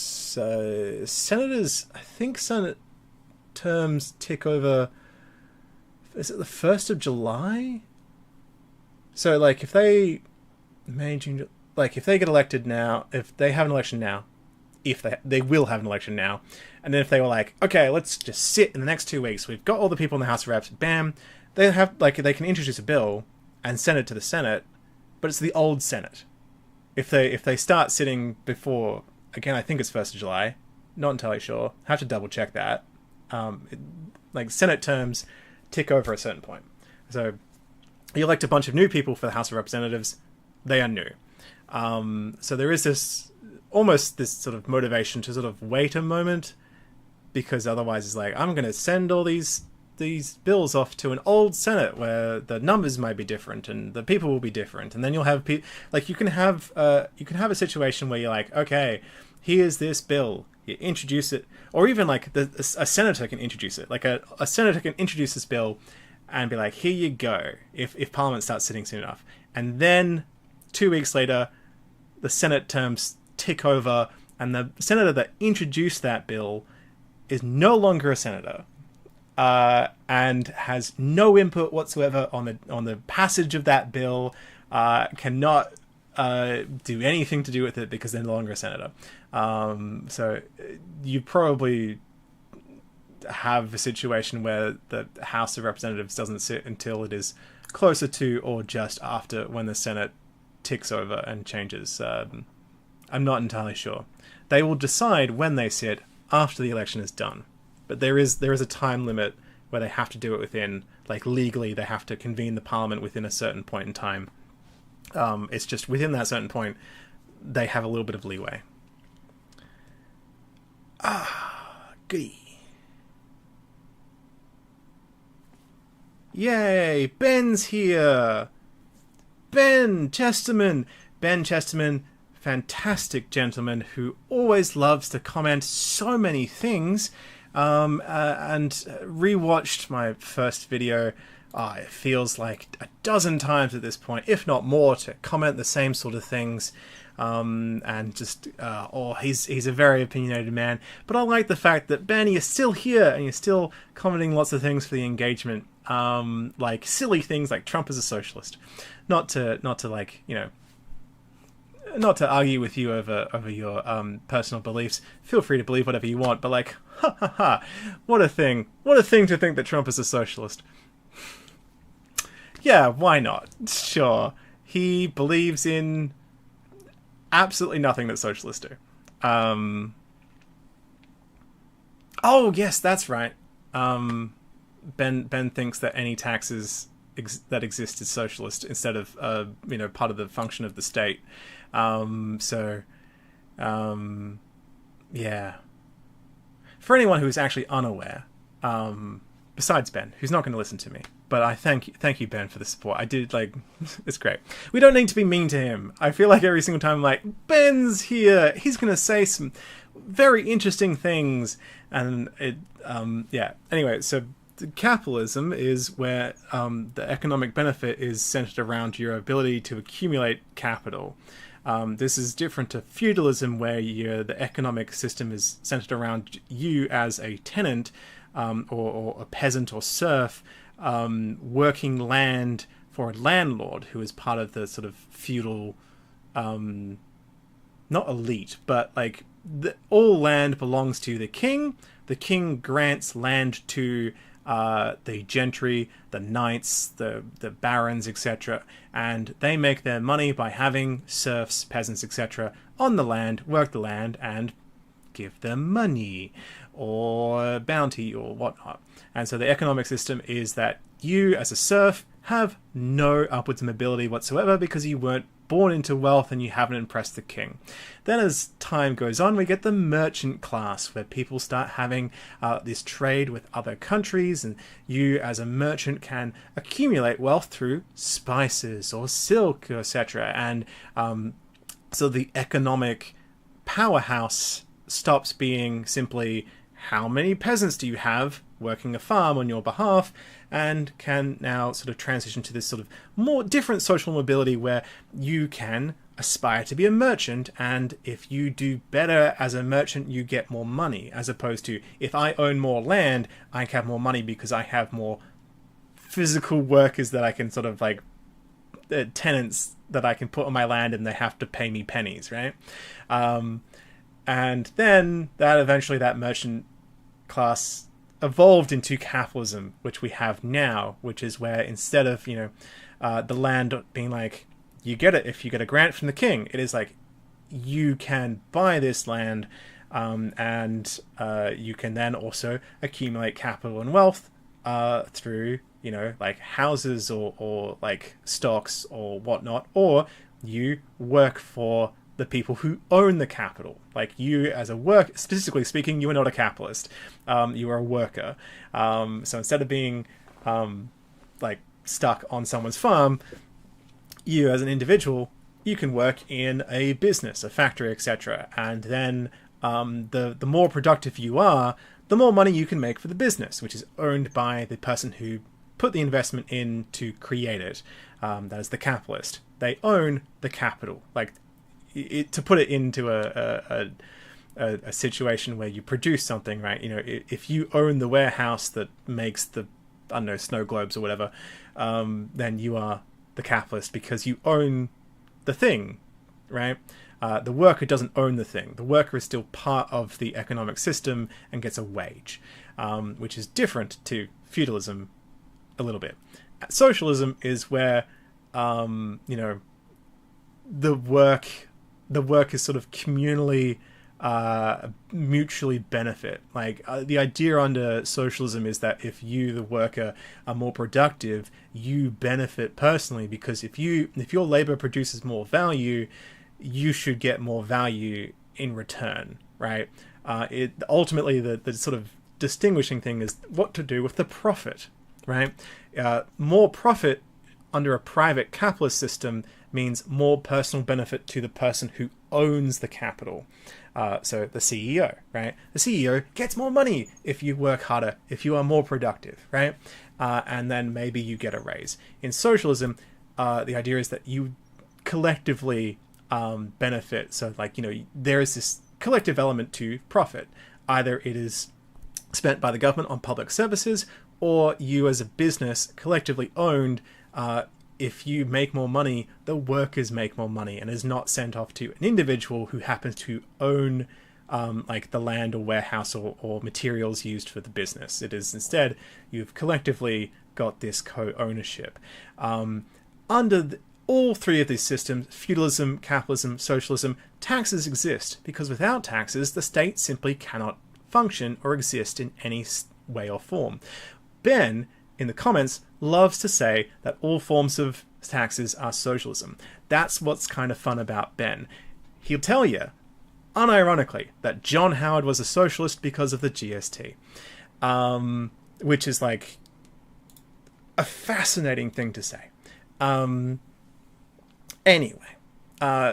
Senators, I think Senate terms tick over... Is it the 1st of July? So, like, if they... May, June... Like, if they get elected now, if they have an election now, if they will have an election now, and then if they were like, okay, let's just sit in the next 2 weeks, we've got all the people in the House of Reps, bam, they can introduce a bill and send it to the Senate, but it's the old Senate. If they start sitting before, again, I think it's 1st of July, not entirely sure, have to double check that. Senate terms tick over a certain point. So you elect a bunch of new people for the House of Representatives, they are new. So there is this sort of motivation to sort of wait a moment, because otherwise it's like, I'm going to send all these bills off to an old Senate where the numbers might be different and the people will be different, and then you'll have you can have a situation where you're like, okay, here's this bill, you introduce it, or even like a senator can introduce it, like a senator can introduce this bill and be like, here you go, if Parliament starts sitting soon enough, and then 2 weeks later the Senate terms tick over and the senator that introduced that bill is no longer a senator, and has no input whatsoever on the passage of that bill. Cannot do anything to do with it because they're no longer a senator. So you probably have a situation where the House of Representatives doesn't sit until it is closer to or just after when the Senate ticks over and changes. I'm not entirely sure. They will decide when they sit after the election is done, but there is a time limit where they have to do it within, like legally they have to convene the parliament within a certain point in time. It's just within that certain point they have a little bit of leeway. Goody. Yay, Ben's here. Ben Chesterman, fantastic gentleman who always loves to comment so many things, and rewatched my first video. It feels like a dozen times at this point, if not more, to comment the same sort of things. And just, he's a very opinionated man. But I like the fact that, Ben, you're still here and you're still commenting lots of things for the engagement. Like silly things like Trump is a socialist. Not to like, not to argue with you over your personal beliefs. Feel free to believe whatever you want, but like, ha ha ha, what a thing to think that Trump is a socialist. Yeah, why not? Sure. He believes in absolutely nothing that socialists do. Oh, yes, that's right. Ben thinks that any taxes that exist is socialist instead of, part of the function of the state. Yeah. For anyone who is actually unaware, besides Ben, who's not going to listen to me, but I thank you, Ben, for the support. I did, it's great. We don't need to be mean to him. I feel like every single time I'm like, Ben's here, he's going to say some very interesting things, and Anyway, so capitalism is where the economic benefit is centered around your ability to accumulate capital. This is different to feudalism, where the economic system is centered around you as a tenant, or a peasant or serf, working land for a landlord who is part of the sort of feudal, not elite, but like all land belongs to the king. The king grants land to the gentry, the knights, the barons, etc., and they make their money by having serfs, peasants, etc. on the land, work the land, and give them money or bounty or whatnot. And so the economic system is that you, as a serf, have no upwards mobility whatsoever because you weren't born into wealth and you haven't impressed the king. Then as time goes on, we get the merchant class, where people start having this trade with other countries, and you as a merchant can accumulate wealth through spices or silk, etc. And so the economic powerhouse stops being simply how many peasants do you have working a farm on your behalf, and can now sort of transition to this sort of more different social mobility where you can aspire to be a merchant, and if you do better as a merchant you get more money, as opposed to if I own more land I have more money because I have more physical workers that I can sort of like tenants that I can put on my land and they have to pay me pennies, right? And then that merchant class evolved into capitalism, which we have now, which is where instead of the land being like you get it if you get a grant from the king, it is like you can buy this land, and you can then also accumulate capital and wealth through like houses or like stocks or whatnot, or you work for the people who own the capital. Like you as a statistically speaking, you are not a capitalist. You are a worker. So instead of being like stuck on someone's farm, you as an individual, you can work in a business, a factory, etc. And then the more productive you are, the more money you can make for the business, which is owned by the person who put the investment in to create it. That is the capitalist. They own the capital. Like, to put it into a situation where you produce something, right? You know, if you own the warehouse that makes the, I don't know, snow globes or whatever, then you are the capitalist because you own the thing, right? The worker doesn't own the thing. The worker is still part of the economic system and gets a wage, which is different to feudalism a little bit. Socialism is where, you know, the work is sort of communally mutually benefit. Like the idea under socialism is that if you, the worker, are more productive, you benefit personally, because if your labor produces more value, you should get more value in return, right? It ultimately the sort of distinguishing thing is what to do with the profit, right? More profit under a private capitalist system means more personal benefit to the person who owns the capital. So the CEO, right? The CEO gets more money if you work harder, if you are more productive, right? And then maybe you get a raise. In socialism, the idea is that you collectively benefit. So, like, you know, there is this collective element to profit. Either it is spent by the government on public services, or you as a business collectively owned. If you make more money, the workers make more money, and is not sent off to an individual who happens to own like the land or warehouse or materials used for the business. It is instead, you've collectively got this co-ownership. Under all three of these systems, feudalism, capitalism, socialism, taxes exist, because without taxes, the state simply cannot function or exist in any way or form. Ben, in the comments, loves to say that all forms of taxes are socialism. That's what's kind of fun about Ben. He'll tell you, unironically, that John Howard was a socialist because of the GST, which is like a fascinating thing to say. Anyway,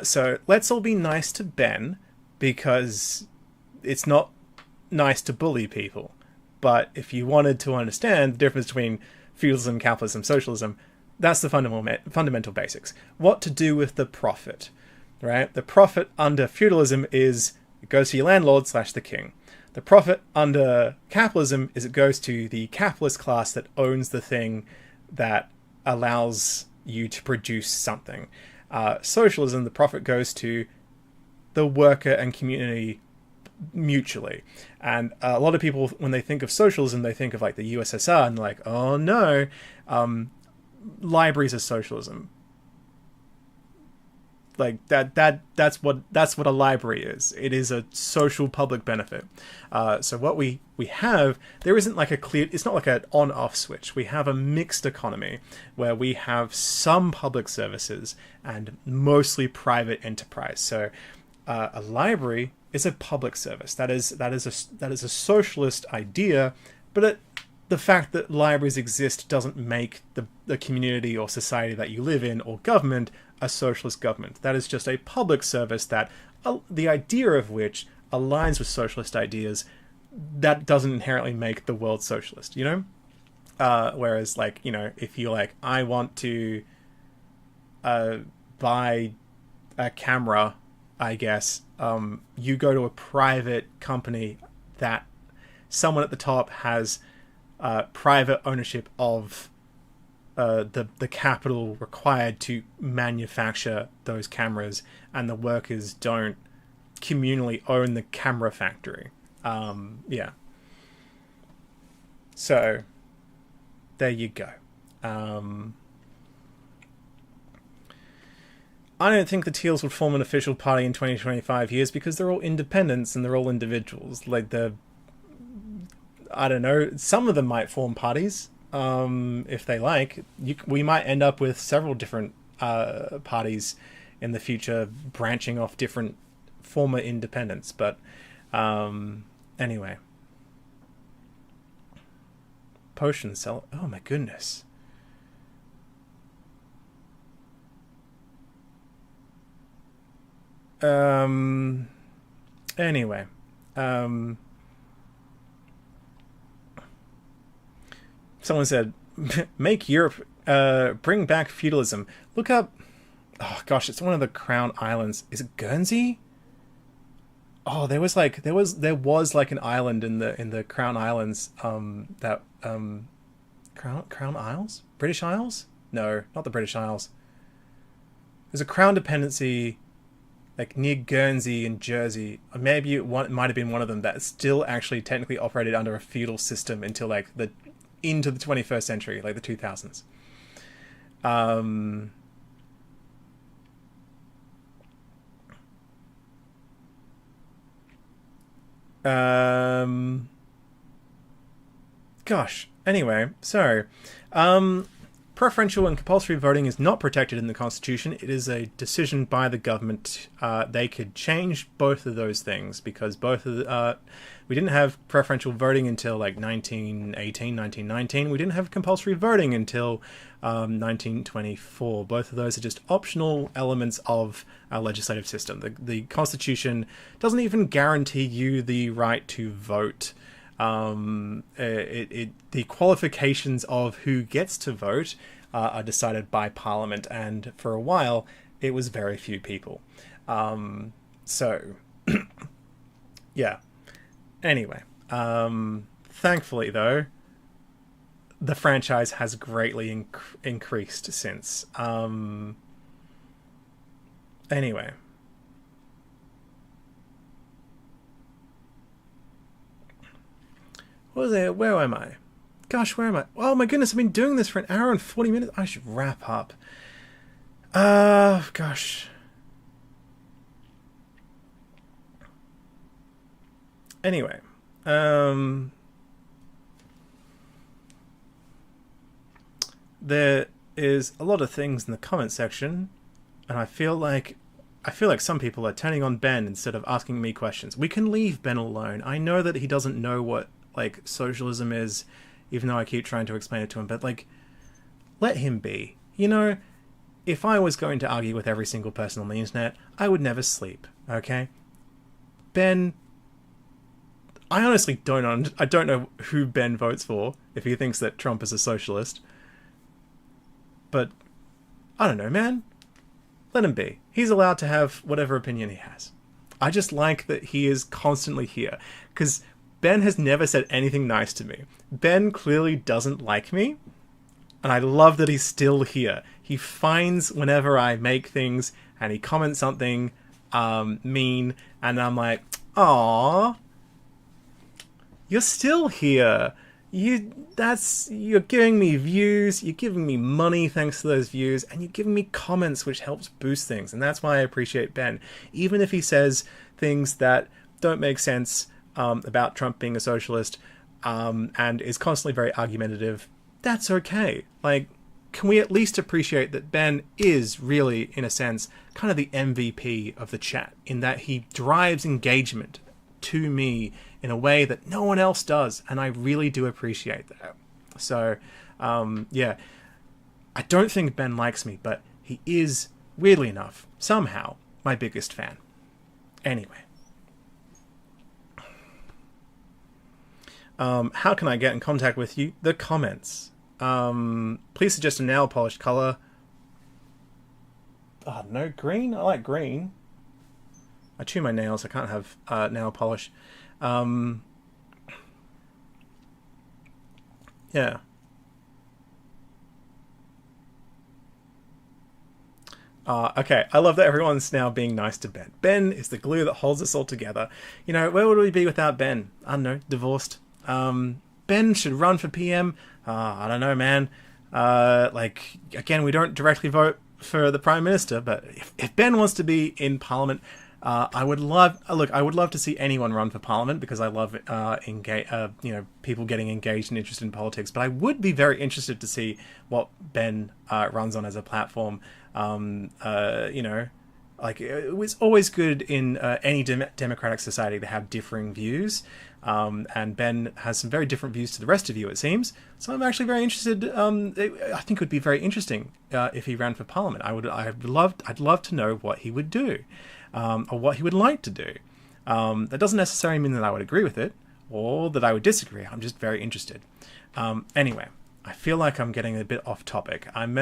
so let's all be nice to Ben, because it's not nice to bully people. But if you wanted to understand the difference between feudalism, capitalism, socialism, that's the fundamental basics. What to do with the profit, right? The profit under feudalism is it goes to your landlord / the king. The profit under capitalism is it goes to the capitalist class that owns the thing that allows you to produce something. Socialism, the profit goes to the worker and community mutually. And a lot of people, when they think of socialism, they think of like the USSR, and they're like, oh no, libraries are socialism. Like that's what a library is. It is a social public benefit. So what we have, there isn't like a clear, it's not like an on-off switch. We have a mixed economy where we have some public services and mostly private enterprise. So a library is a public service. That is a socialist idea, but the fact that libraries exist doesn't make the community or society that you live in or government a socialist government. That is just a public service that the idea of which aligns with socialist ideas. That doesn't inherently make the world socialist, you know? Whereas, like, you know, if you're like, I want to buy a camera, I guess, you go to a private company that someone at the top has private ownership of the capital required to manufacture those cameras, and the workers don't communally own the camera factory. Yeah. So there you go. I don't think the Teals would form an official party in 20-25 years because they're all independents and they're all individuals. Like I don't know, some of them might form parties if they like. We might end up with several different parties in the future branching off different former independents. But anyway. Potion sell. Oh my goodness. Anyway, someone said, make Europe, bring back feudalism. Look up, oh gosh, it's one of the Crown Islands. Is it Guernsey? Oh, there was like an island in the Crown Islands, that Crown Isles? British Isles? No, not the British Isles. There's a Crown dependency like near Guernsey and Jersey. Or maybe it might have been one of them that still actually technically operated under a feudal system until like the into the 21st century, like the 2000s. Um, um, Gosh. Anyway, so preferential and compulsory voting is not protected in the Constitution. It is a decision by the government. They could change both of those things because we didn't have preferential voting until like 1918, 1919. We didn't have compulsory voting until 1924. Both of those are just optional elements of our legislative system. The Constitution doesn't even guarantee you the right to vote. The qualifications of who gets to vote are decided by Parliament, and for a while it was very few people. So, yeah. Anyway, thankfully though, the franchise has greatly increased since. Anyway. What was it? Where am I? Gosh, where am I? Oh my goodness, I've been doing this for an hour and 40 minutes. I should wrap up. Gosh. Anyway. There is a lot of things in the comment section, and I feel like some people are turning on Ben instead of asking me questions. We can leave Ben alone. I know that he doesn't know what like socialism is, even though I keep trying to explain it to him, but like, let him be. You know, if I was going to argue with every single person on the internet, I would never sleep, okay? Ben, I honestly I don't know who Ben votes for, if he thinks that Trump is a socialist. But, I don't know, man. Let him be. He's allowed to have whatever opinion he has. I just like that he is constantly here, because Ben has never said anything nice to me. Ben clearly doesn't like me, and I love that he's still here. He finds whenever I make things, and he comments something mean, and I'm like, "Aww, you're still here. You're giving me views, you're giving me money thanks to those views, and you're giving me comments, which helps boost things." And that's why I appreciate Ben. Even if he says things that don't make sense, about Trump being a socialist, and is constantly very argumentative, that's okay. Like, can we at least appreciate that Ben is really, in a sense, kind of the MVP of the chat, in that he drives engagement to me in a way that no one else does, and I really do appreciate that. So, yeah, I don't think Ben likes me, but he is, weirdly enough, somehow, my biggest fan. Anyway. How can I get in contact with you? The comments. Please suggest a nail polish color. No, green? I like green. I chew my nails. I can't have nail polish. Yeah. Okay, I love that everyone's now being nice to Ben. Ben is the glue that holds us all together. You know, where would we be without Ben? I don't know, divorced. Ben should run for PM. I don't know, man. Like, again, we don't directly vote for the Prime Minister, but if Ben wants to be in Parliament, I would love to see anyone run for Parliament, because I love people getting engaged and interested in politics. But I would be very interested to see what Ben runs on as a platform. Like, it was always good in any democratic society to have differing views, and Ben has some very different views to the rest of you, it seems. So I'm actually very interested. I think it would be very interesting if he ran for Parliament. I'd love to know what he would do, or what he would like to do. That doesn't necessarily mean that I would agree with it, or that I would disagree. I'm just very interested. Anyway. I feel like I'm getting a bit off topic. I'm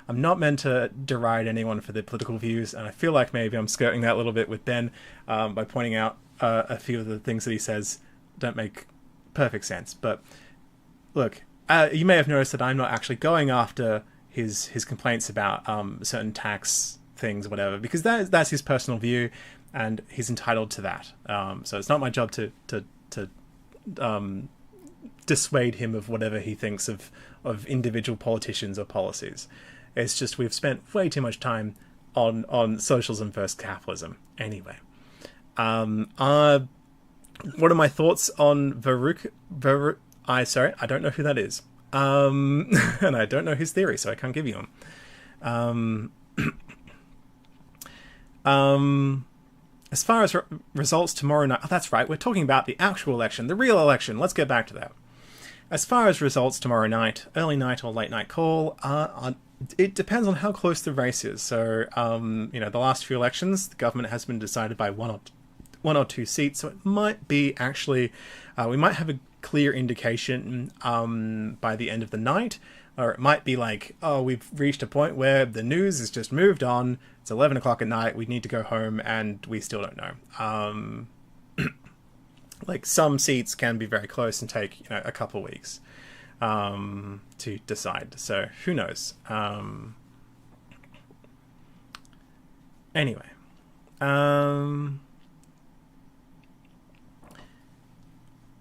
not meant to deride anyone for their political views, and I feel like maybe I'm skirting that a little bit with Ben by pointing out a few of the things that he says don't make perfect sense. But look, you may have noticed that I'm not actually going after his complaints about certain tax things or whatever, because that's his personal view, and he's entitled to that. So it's not my job to dissuade him of whatever he thinks of individual politicians or policies. It's just we've spent way too much time on socialism versus capitalism. Anyway, what are my thoughts on Varuk? Sorry, I don't know who that is. And I don't know his theory, so I can't give you them. As far as results tomorrow night, oh, that's right, we're talking about the actual election, the real election. Let's get back to that. As far as results tomorrow night, early night or late night call, it depends on how close the race is. So, the last few elections, the government has been decided by one or two seats, so it might be actually, we might have a clear indication by the end of the night, or it might be like, oh, we've reached a point where the news has just moved on, it's 11 o'clock at night, we need to go home, and we still don't know. Like, some seats can be very close and take, a couple weeks to decide, so who knows. Anyway,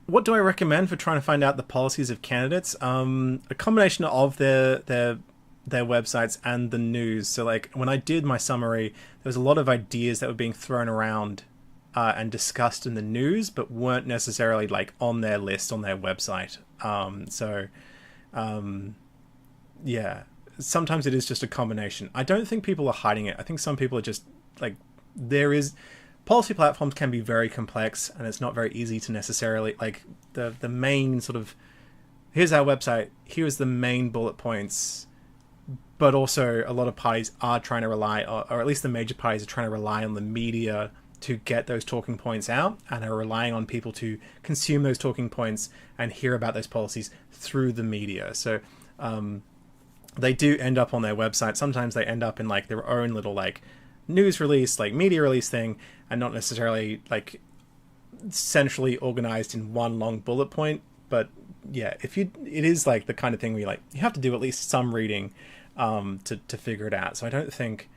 what do I recommend for trying to find out the policies of candidates? A combination of their websites and the news. So, like, when I did my summary, there was a lot of ideas that were being thrown around and discussed in the news, but weren't necessarily like on their list on their website. Yeah, sometimes it is just a combination. I don't think people are hiding it. I think some people are just like, policy platforms can be very complex, and it's not very easy to necessarily, like, the main sort of, here's our website, here's the main bullet points, but also a lot of parties are trying to rely, or at least the major parties are trying to rely on the media to get those talking points out, and are relying on people to consume those talking points and hear about those policies through the media. So they do end up on their website. Sometimes they end up in like their own little like news release, like media release thing, and not necessarily like centrally organized in one long bullet point. But yeah, it is like the kind of thing where you have to do at least some reading to figure it out. So I don't think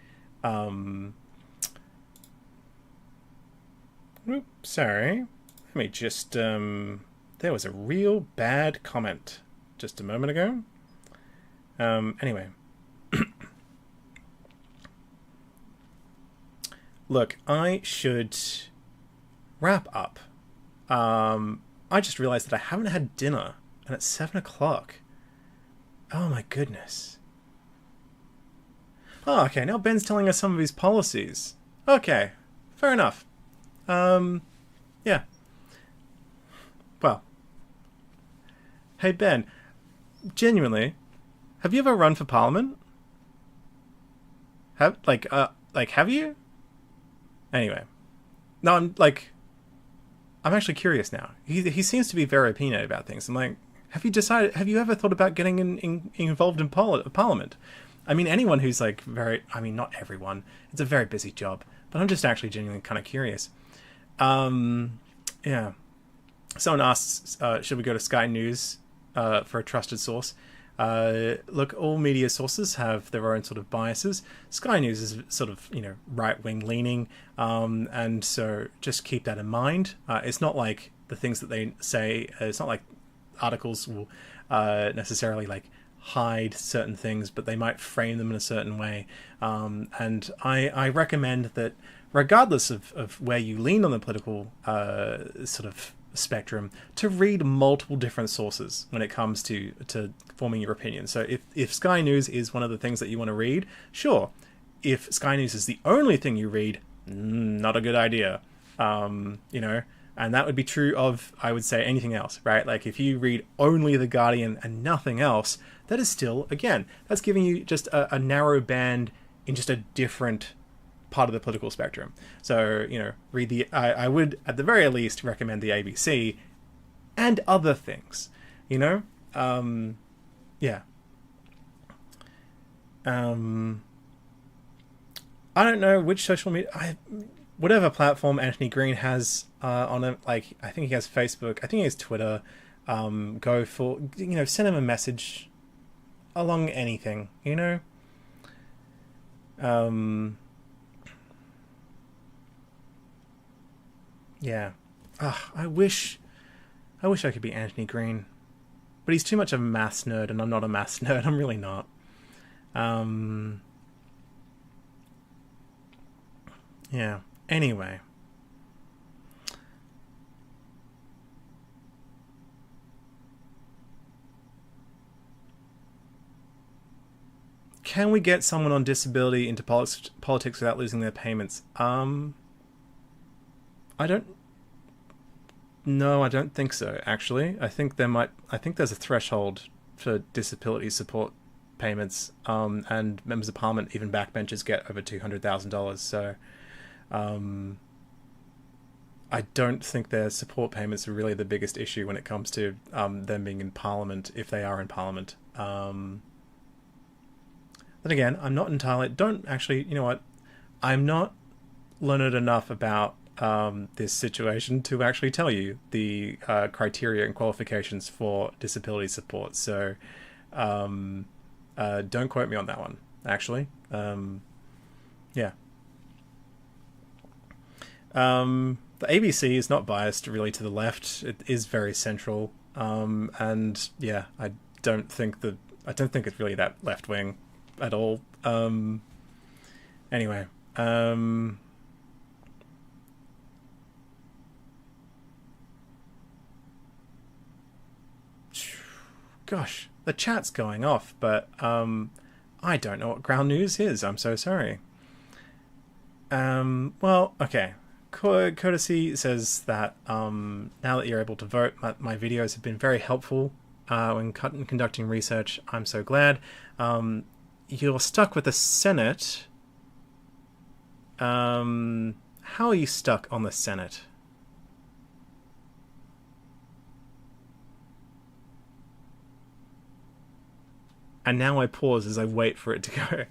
oops, sorry, let me just there was a real bad comment just a moment ago. Anyway, look, I should wrap up. I just realized that I haven't had dinner, and it's 7 o'clock. Oh my goodness. Oh, okay, now Ben's telling us some of his policies. Okay, fair enough. Yeah. Well. Hey, Ben, genuinely, have you ever run for Parliament? Have you? Anyway. No, I'm actually curious now. He seems to be very opinionated about things. I'm like, have you ever thought about getting involved in Parliament? I mean, anyone who's like not everyone. It's a very busy job. But I'm just actually genuinely kind of curious. Yeah. Someone asks, should we go to Sky News for a trusted source? Look, all media sources have their own sort of biases. Sky News is sort of, right-wing leaning, and so just keep that in mind. It's not like the things that they say, it's not like articles will necessarily like hide certain things, but they might frame them in a certain way. And I recommend that regardless of where you lean on the political sort of spectrum, to read multiple different sources when it comes to forming your opinion. So if Sky News is one of the things that you want to read, sure. If Sky News is the only thing you read, not a good idea. And that would be true of, I would say, anything else, right? Like if you read only The Guardian and nothing else, that is still, again, that's giving you just a narrow band in just a different part of the political spectrum. So, read I would at the very least recommend the ABC and other things, yeah. I don't know which social media, whatever platform Anthony Green has on it, like I think he has Facebook, I think he has Twitter. Go for, send him a message along anything, Yeah. I wish I could be Anthony Green, but he's too much of a maths nerd, and I'm not a maths nerd. I'm really not. Yeah. Anyway. Can we get someone on disability into politics without losing their payments? I don't. No, I don't think so. Actually, I think there's a threshold for disability support payments. And members of parliament, even backbenchers, get over $200,000. So, I don't think their support payments are really the biggest issue when it comes to them being in parliament, if they are in parliament. Then again, I'm not entirely. Don't actually. You know what? I'm not learned enough about this situation to actually tell you the criteria and qualifications for disability support. So don't quote me on that one. Actually, yeah. The ABC is not biased really to the left. It is very central, and yeah, I don't think it's really that left wing at all. Anyway, gosh, the chat's going off, but I don't know what ground news is. I'm so sorry. Well, okay. Courtesy says that now that you're able to vote, my videos have been very helpful when conducting research. I'm so glad. You're stuck with the Senate. How are you stuck on the Senate? And now I pause as I wait for it to go.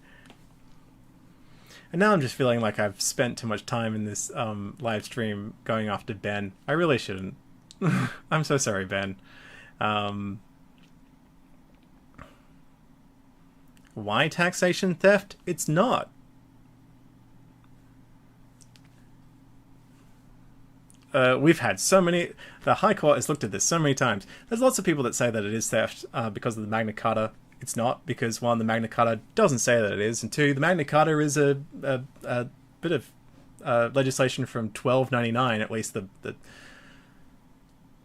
And now I'm just feeling like I've spent too much time in this live stream going after Ben. I really shouldn't. I'm so sorry, Ben. Why taxation theft? It's not. We've had so many... The High Court has looked at this so many times. There's lots of people that say that it is theft because of the Magna Carta. It's not, because one, the Magna Carta doesn't say that it is, and two, the Magna Carta is a bit of legislation from 1299, at least the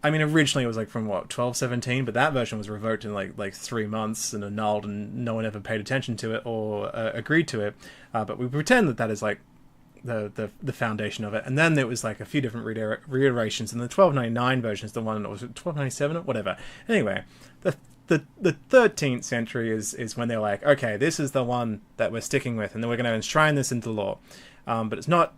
I mean, originally it was like from what, 1217, but that version was revoked in like 3 months and annulled, and no one ever paid attention to it or agreed to it. But we pretend that is like the foundation of it. And then there was like a few different reiterations, and the 1299 version is the one that was 1297 or whatever. Anyway, the 13th century is when they're like, okay, this is the one that we're sticking with, and then we're going to enshrine this into law. But it's not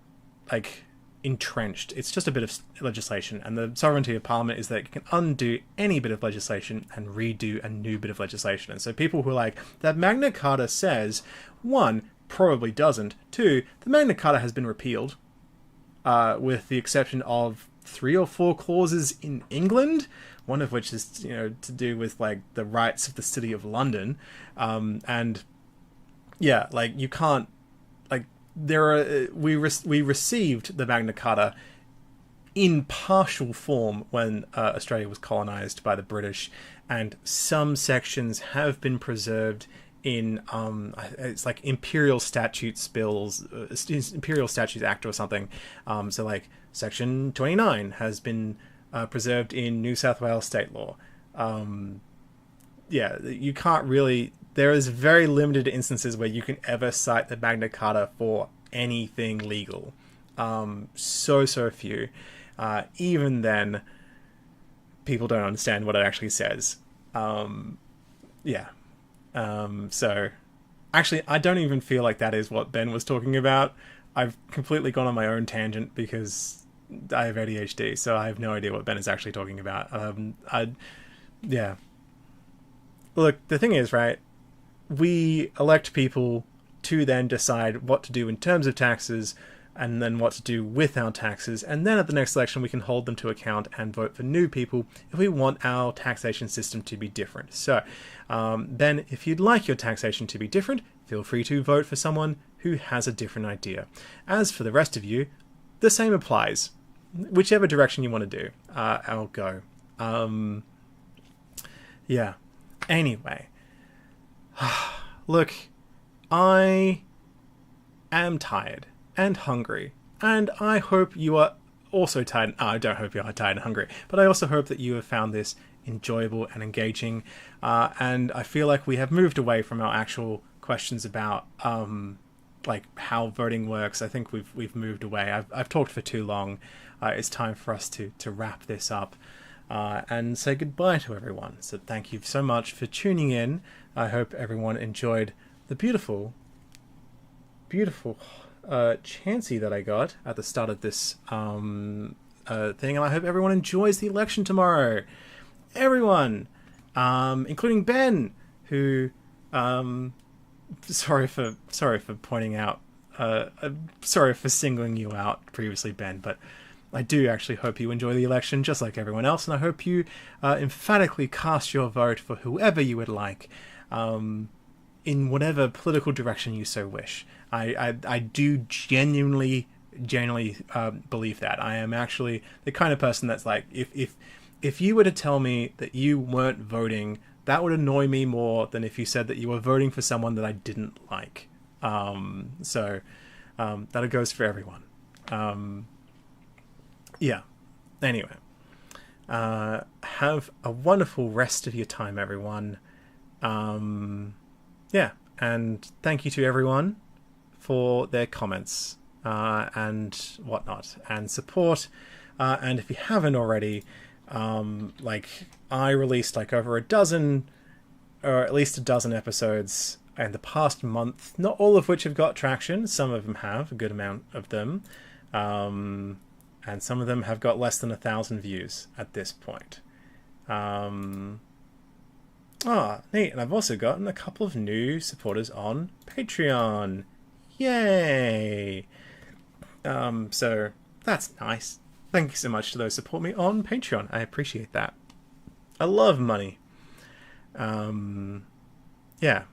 like entrenched. It's just a bit of legislation, and the sovereignty of Parliament is that it can undo any bit of legislation and redo a new bit of legislation. And so people who are like, that Magna Carta says, one, probably doesn't, two, the Magna Carta has been repealed, with the exception of 3 or 4 clauses in England, one of which is, to do with like the rights of the City of London, and yeah, like you can't, like, there are we received the Magna Carta in partial form when Australia was colonized by the British, and some sections have been preserved in it's like Imperial Statutes Bills, Imperial Statutes Act or something. So like Section 29 has been preserved in New South Wales state law. Yeah, you can't really... There is very limited instances where you can ever cite the Magna Carta for anything legal. So few. Even then, people don't understand what it actually says. Yeah. So, actually, I don't even feel like that is what Ben was talking about. I've completely gone on my own tangent because I have ADHD, so I have no idea what Ben is actually talking about. Yeah. Look, the thing is, right, we elect people to then decide what to do in terms of taxes and then what to do with our taxes, and then at the next election we can hold them to account and vote for new people if we want our taxation system to be different. So then if you'd like your taxation to be different, feel free to vote for someone who has a different idea. As for the rest of you, the same applies. Whichever direction you want to do, I'll go. Yeah. Anyway. Look, I am tired and hungry, and I hope you are also tired. I don't hope you are tired and hungry, but I also hope that you have found this enjoyable and engaging, and I feel like we have moved away from our actual questions about like how voting works. I think we've moved away. I've talked for too long. It's time for us to wrap this up and say goodbye to everyone. So thank you so much for tuning in. I hope everyone enjoyed the beautiful Chansey that I got at the start of this thing, and I hope everyone enjoys the election tomorrow. Everyone, including Ben, who sorry for pointing out, sorry for singling you out previously, Ben, but I do actually hope you enjoy the election just like everyone else, and I hope you emphatically cast your vote for whoever you would like, in whatever political direction you so wish. I do genuinely believe that. I am actually the kind of person that's like, if you were to tell me that you weren't voting, that would annoy me more than if you said that you were voting for someone that I didn't like. So that goes for everyone. Yeah. Anyway, have a wonderful rest of your time, everyone. Yeah, and thank you to everyone for their comments and whatnot and support. And if you haven't already, like I released like over a dozen, or at least a dozen episodes in the past month, not all of which have got traction. Some of them have, a good amount of them. And some of them have got less than 1,000 views at this point. Neat. And I've also gotten a couple of new supporters on Patreon. Yay! So that's nice. Thank you so much to those who support me on Patreon. I appreciate that. I love money. Yeah.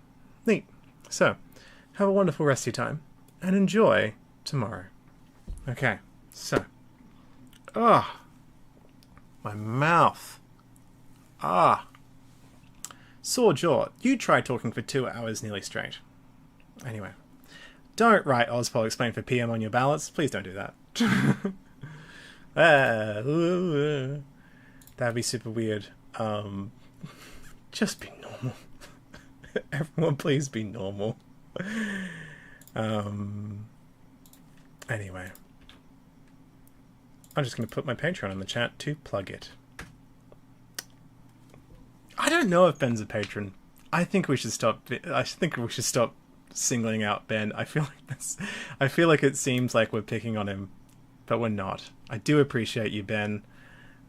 Neat. So, have a wonderful rest of your time, and enjoy tomorrow. Okay, so. My mouth. Sore jaw. You try talking for 2 hours nearly straight. Anyway. Don't write Ozpol explain for PM on your ballots. Please don't do that. That'd be super weird. Just be normal. Everyone please be normal. Anyway. I'm just going to put my Patreon in the chat to plug it. I don't know if Ben's a patron. I think we should stop singling out Ben. I feel like it seems like we're picking on him, but we're not. I do appreciate you, Ben.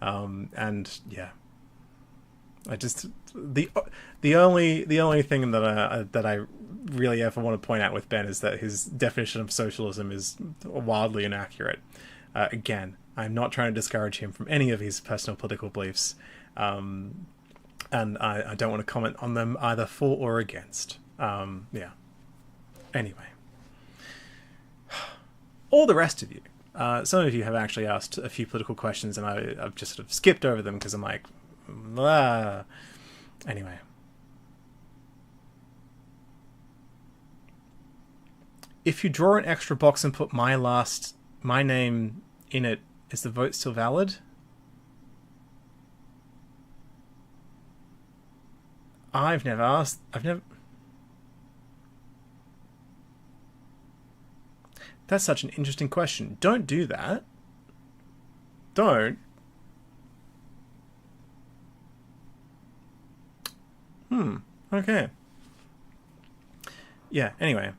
And yeah. I just the only thing that I really ever want to point out with Ben is that his definition of socialism is wildly inaccurate. Again, I'm not trying to discourage him from any of his personal political beliefs, and I don't want to comment on them either for or against. Yeah. Anyway, all the rest of you, some of you have actually asked a few political questions, and I've just sort of skipped over them because I'm like, blah. Anyway. If you draw an extra box and put my name in it, is the vote still valid? I've never... That's such an interesting question. Don't do that. Don't. Okay. Yeah, anyway.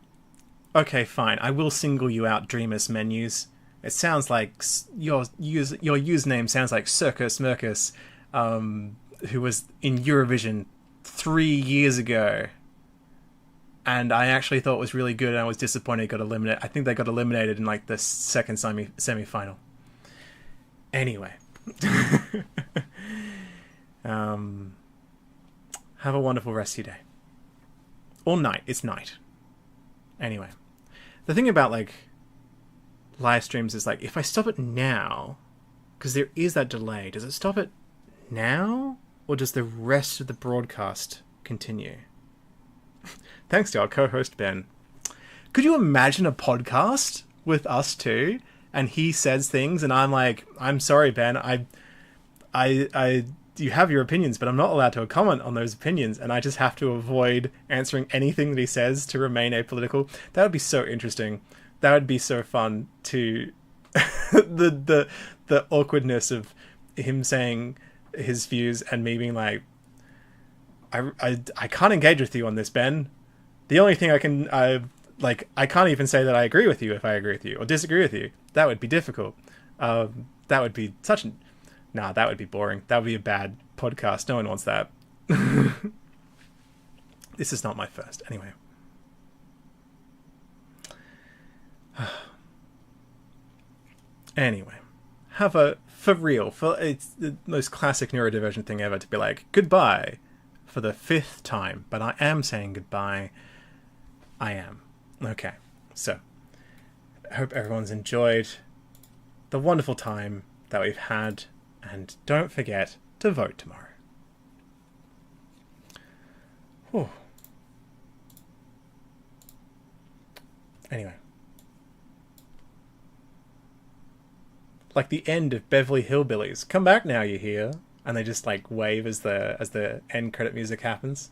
Okay, fine. I will single you out, Dreamers Menus. It sounds like your username sounds like Circus Mercus, who was in Eurovision 3 years ago. and I actually thought it was really good, and I was disappointed it got eliminated. I think they got eliminated in like the second semi-final. Anyway. Have a wonderful rest of your day. Or night. It's night. Anyway. The thing about, like, live streams is, like, if I stop it now, because there is that delay, does it stop it now? Or does the rest of the broadcast continue? Thanks to our co-host, Ben. Could you imagine a podcast with us two, and he says things, and I'm like, I'm sorry, Ben, you have your opinions, but I'm not allowed to comment on those opinions, and I just have to avoid answering anything that he says to remain apolitical. That would be so interesting. That would be so fun to the awkwardness of him saying his views and me being like, I can't engage with you on this, Ben. The only thing I can't even say that I agree with you if I agree with you or disagree with you. That would be difficult. That would be that would be boring. That would be a bad podcast. No one wants that. This is not my first. Anyway. Anyway. It's the most classic neurodivergent thing ever to be like, goodbye for the 5th time. But I am saying goodbye. I am. Okay. So, I hope everyone's enjoyed the wonderful time that we've had. And don't forget to vote tomorrow. Whew. Anyway. Like the end of Beverly Hillbillies. Come back now, you hear? And they just like wave as the end credit music happens.